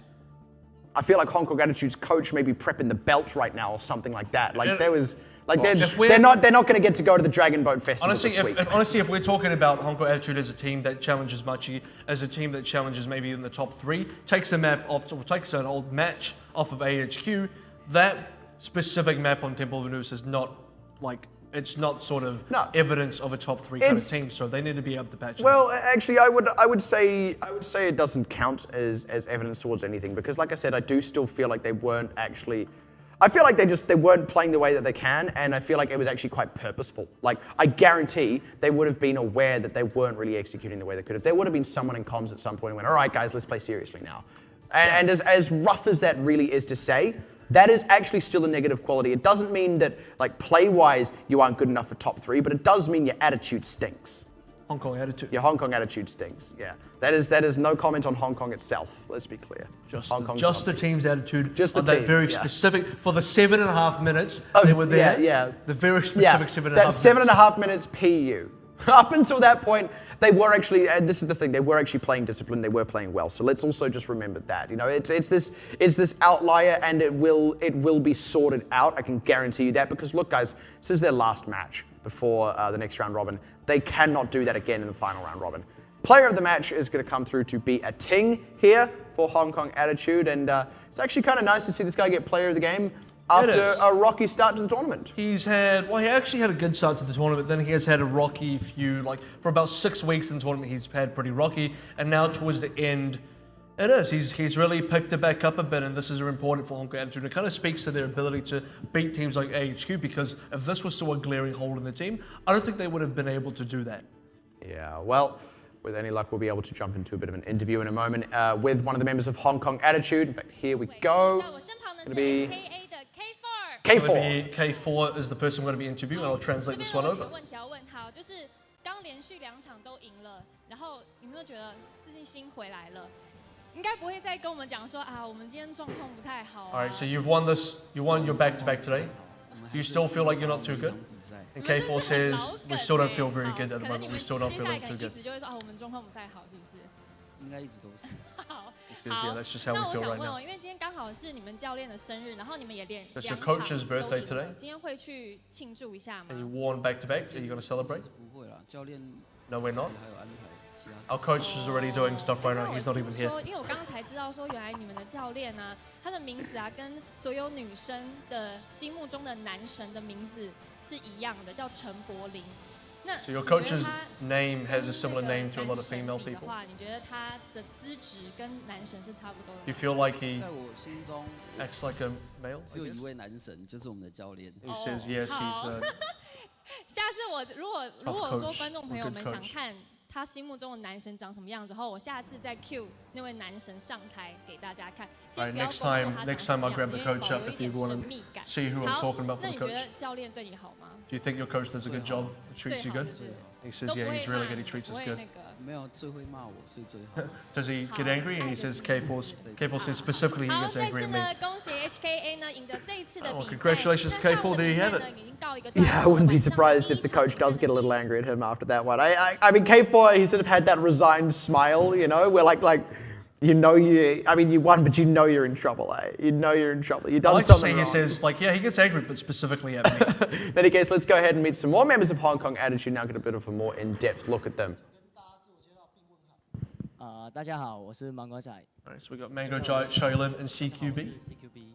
I feel like Hong Kong Attitude's coach may be prepping the belt right now or something like that. Like there was, like they're not going to get to go to the Dragon Boat Festival this week. Honestly, if we're talking about Hong Kong Attitude as a team that challenges Machi, as a team that challenges maybe in the top 3, takes a map off, or takes an old match off of AHQ, that specific map on Temple of Anubis is not like, it's not sort of evidence of a top 3 kind of team, so they need to be up to patch. Well, actually, I would say it doesn't count as evidence towards anything, because, like I said, I do still feel like they weren't actually. I feel like they weren't playing the way that they can, and I feel like it was actually quite purposeful. Like, I guarantee they would have been aware that they weren't really executing the way they could have. There would have been someone in comms at some point who went, all right, guys, let's play seriously now. And as rough as that really is to say, that is actually still a negative quality. It doesn't mean that, like, play-wise, you aren't good enough for top 3, but it does mean your attitude stinks. Hong Kong Attitude. Your Hong Kong attitude stinks, yeah. That is no comment on Hong Kong itself, let's be clear. Just the team's attitude. Just the on team, that very specific, for the 7.5 minutes they were there. Yeah. The very specific 7.5 minutes. That 7.5 minutes PU. Up until that point, they were actually, and this is the thing, they were actually playing disciplined, they were playing well. So let's also just remember that. You know, it's this outlier, and it will be sorted out. I can guarantee you that, because look, guys, this is their last match before the next round robin. They cannot do that again in the final round robin. Player of the match is going to come through to be a Ting here for Hong Kong Attitude, and it's actually kind of nice to see this guy get player of the game after a rocky start to the tournament. He actually had a good start to the tournament, then he has had a rocky few, like for about 6 weeks in the tournament he's had pretty rocky, and now towards the end, he's really picked it back up a bit, and this is important for Hong Kong Attitude. It kind of speaks to their ability to beat teams like AHQ, because if this was still a glaring hole in the team, I don't think they would have been able to do that. Yeah, well, with any luck, we'll be able to jump into a bit of an interview in a moment with one of the members of Hong Kong Attitude. In fact, here we go. It's going to be K4. K4 is the person we're going to be interviewing. I'll translate this one over. 刚连续2场都赢了，然后有没有觉得自信心回来了？应该不会再跟我们讲说啊，我们今天状况不太好。All right, so you won your back-to-back today. Do you still feel like you're not too good? And K4 says we still don't feel very good at the moment. We still don't feel like too good. 一直就会说啊，我们状况不太好，是不是？应该一直都是。好， Yeah, that's just how 那 we 我 feel 想 right 问 now. 哦，因为今天刚好是你们教练的生日，然后你们也练 It's 2 your 场 coach's 都 birthday 赢 today. 了，今天会去庆祝一下吗 And you won back-to-back. Are you going to celebrate? 不会啦，教练 No, we're not. 还有安排其他事 Our coach is already doing stuff right now. He's not even here. 说，因为我刚才知道说，原来你们的教练啊，他的名字啊，跟所有女生的心目中的男神的名字是一样的，叫陈柏霖。那 So your coach's name has a similar name to a lot of female 的 people. 话，你觉得他的资质跟男神是差不多的 You 吗？ feel like he 在我心中 acts like a male? 只 I 有一 guess? 位男神，就是我们的教练。 He says yes. He's 下次我如果 Of 说 coach, 观众朋 a 友 good 们想 coach. 看他心目中的男神长什么样子后，我下次再 cue 那位男神上台给大家看。 Alright, 先不要 next 说 time- 他 next 长 time 什 I'll 么 grab the 样，因为 coach 保 up 留一 if you 点 wanna 神秘感。 see who I'm 好 talking about 那 for 你 the 觉得 coach. 教练对你好吗？ Do you think your coach does a good job, treats you 最好 good? 就是 He says 都不 yeah, 会 he's really 骂 good. He 你 treats 不 us 会 good. 那个。没有最会骂我，所以最好。 Does he get angry? And he says K4 says specifically he 好， gets 这 angry 次 at 呢 me.，恭喜 HKA 呢赢得这一次的比 Well, 赛。 congratulations, 那上 K4, 午的 there you 比 have 赛 it. 呢已经告一个段落 Yeah, I wouldn't be 晚上 surprised if the coach does get a little angry at him after that one. I mean, K4, he sort of had that resigned smile, you know, where like you know you won, but you know you're in trouble, eh? You know you're in trouble. You've I done like to something say he wrong. says like yeah, he gets angry, but specifically at me. In any case, let's go ahead and meet some more members of Hong Kong Attitude now, get a bit of a more in-depth look at them. 大家好，我是芒果仔。 Alright, so we got Mango Giant, Shaolin, and CQB. CQB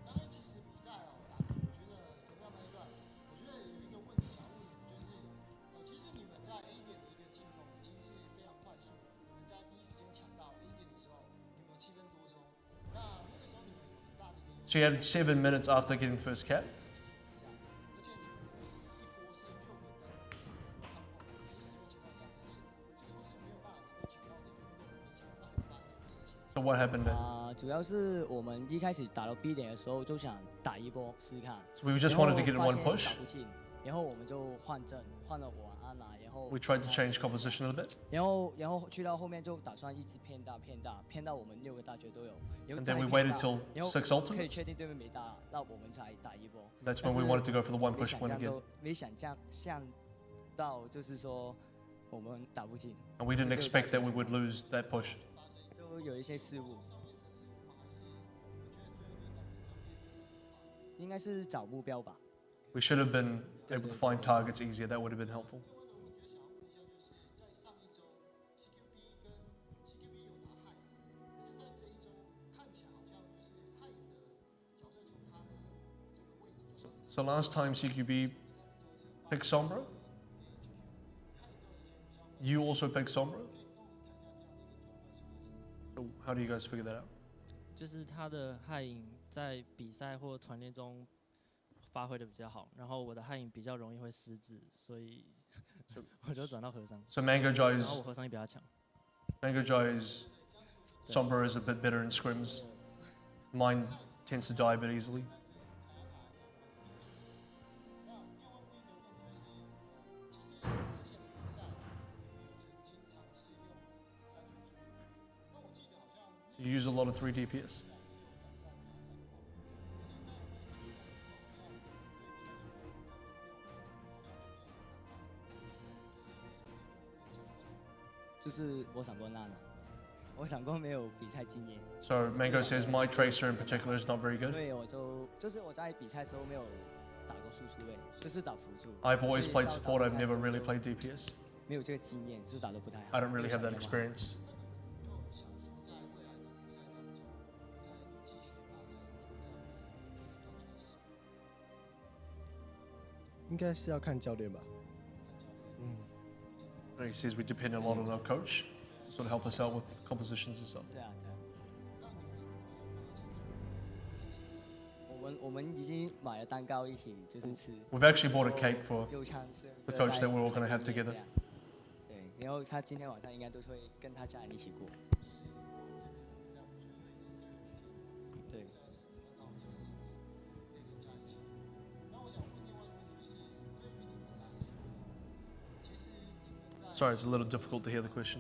刚才其实比赛哦，打我觉得神庙那一段，我觉得有一个问题想要问你们，就是其实你们在 A 点的一个进攻已经是非常快速，你们在第一时间抢到 A 点的时候，你们有7分多钟，那个时候你们有很大的一个优势， So you had 7 minutes after getting first cap. 结束比赛，而且你们一波是6个灯，看不懂第一时间情况下，可是最后是没有办法能够抢到这个能够分享到底发生什么事情。 So what happened then? 主要是我们一开始打到 B 点的时候就想打一波试试看， So we just wanted to get in 然后 one 发 push. 现打不进，然后我们就换阵，换了我安娜，然后 We tried to change composition a little bit, 然后去到后面就打算一直骗到我们6个大绝都有，然后 and 再 then we 骗 waited 到 till 然后 6 可以 ultimates. 确定对面没打了，那我们才打一波。 That's when we wanted to go for the one push win again. 没想象到就是说我们打不进， And we didn't expect that we would lose that push. 就有一些失误。应该是找目标吧。 We should have been able to find targets easier. That would have been helpful. 在上一周 CQB 跟 CQB 有拿害，可是在这一周看起来好像就是害的角色从他的这个位置转到 So last time CQB picked Sombra, you also picked Sombra. So how do you guys figure that out? 就是他的害影在比赛或团练中发挥的比较好，然后我的害影比较容易会失智，所以我就转到和尚， So Mango 然 Joy's 后我和尚也比他强。 Mango Joy's Sombra is a bit better in scrims. Mine tends to die a bit easily. You use a lot of 3 DPS. 就是我闪光烂了，我闪光没有比赛经验。So Mango says my tracer in particular is not very good. 所以就是我在比赛的时候没有打过输出位，就是打辅助。I've always played support. I've never really played DPS. 没有这个经验，就是打得不太好。 I don't really have that experience. 应该是要看教练吧。He says we depend a lot on our coach to sort of help us out with compositions and stuff. 对啊。我们已经买了蛋糕一起就是吃。We've actually bought a cake for 又唱是 the coach that we're all going to have together. 对，然后他今天晚上应该都会跟他家人一起过。对。 Sorry, it's a little difficult to hear the question.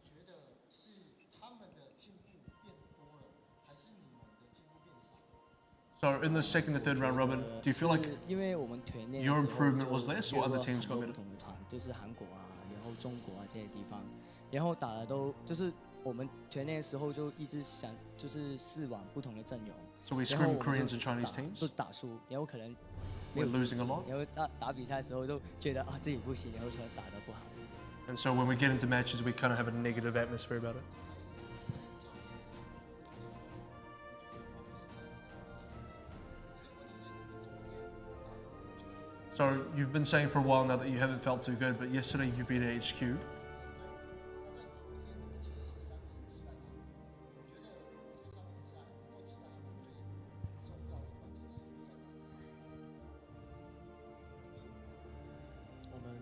觉得是他们的进步变多了，还是你们的进步变少？ So in the second and third round robin, do you feel like 因为我们团练 your improvement was less, or other teams got 不 better? 同的团，就是韩国啊，然后中国啊这些地方，然后打的都就是我们团练的时候就一直想就是试玩不同的阵容。 So we 然后 scrim 我们 Koreans and Chinese 就 teams. 打输，然后可能 We're losing a lot. 然后打比赛的时候就觉得啊自己不行，然后就打得不好。 And so when we get into matches, we kind of have a negative atmosphere about it. So you've been saying for a while now that you haven't felt too good, but yesterday you beat HQ. 我们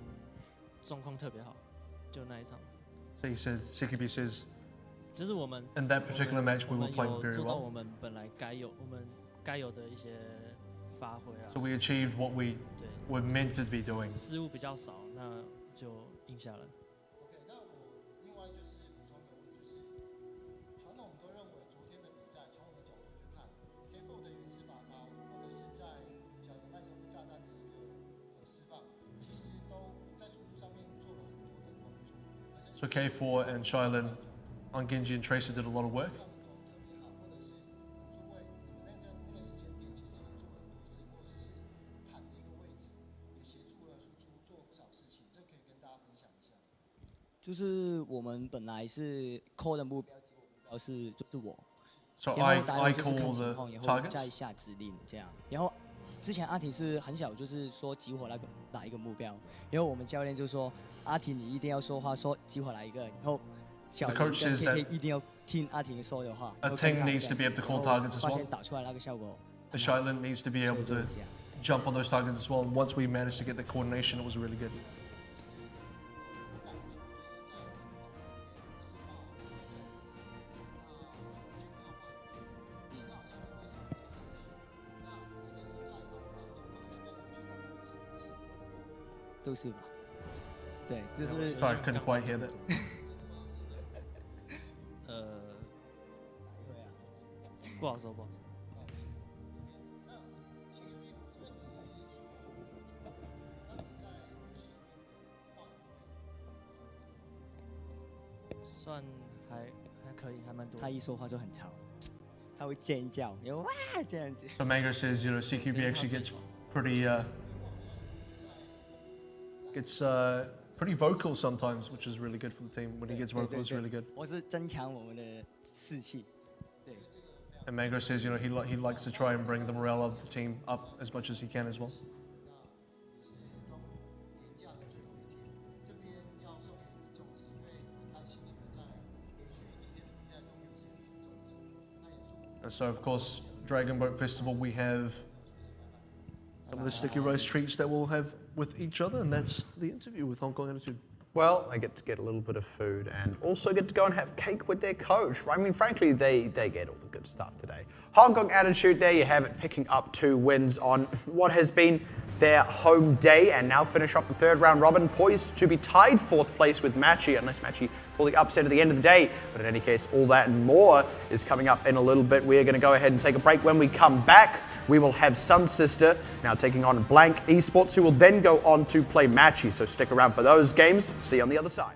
状况特别好，就那一场。 So he says, CQB says, 就是我们 in that particular match we 我 were 们 playing 有 very 做到 well. 我们本来该有的一些发挥啊。 So we achieved what we 对 were meant to be doing. 失误比较少，那就赢下来。 OK， 那我另外就是补充一个问题，就是传统我们都认为昨天的比赛，从我们角度去看 ，K4 的原始法高，或者是在小牛麦城炸弹的一个释放，其实都在输出上面做了很多的工作。 So K4 and Shailin, on Genji and Tracer did a lot of work. 就是我们本来是 call 的目标是就是我， So 然 I 后大家就是 call 看 the 情况，然后 targets. 再下指令这样。然后之前阿婷是很小，就是说集火来打一个目标，然后我们教练就说阿婷你一定要说话，说集火来一个，然后小林 The 跟 coach says KK 一定要听阿婷说的话。 A team needs to be able to call targets as 发 well. 现打出来那个效果。 The Shailin needs to be able to jump on those targets as well. And once we managed to get the coordination, it was really good. Sorry, I couldn't quite hear that. 不好说，不好说。算还可以，还蛮多。他一说话就很吵，他会尖叫，然后哇这样子。 So Mango says, you know, CQB actually gets pretty pretty vocal sometimes, which is really good for the team. When he gets vocal, it's really good. 我是增强我们的士气。对。 And Mango says, you know, he likes to try and bring the morale of the team up as much as he can as well. And so, of course, Dragon Boat Festival, we have some of the sticky rice treats that we'll have with each other, and that's the interview with Hong Kong Attitude. Well, I get to get a little bit of food and also get to go and have cake with their coach. I mean, frankly, they get all the good stuff today. Hong Kong Attitude, there you have it, picking up 2 wins on what has been their home day and now finish off the third round robin, poised to be tied 4th place with Matchy, unless Matchy pull the upset at the end of the day. But in any case, all that and more is coming up in a little bit. We're going to go ahead and take a break. When we come back, we will have SunSister now taking on Blank Esports, who will then go on to play Matchy. So stick around for those games. See you on the other side.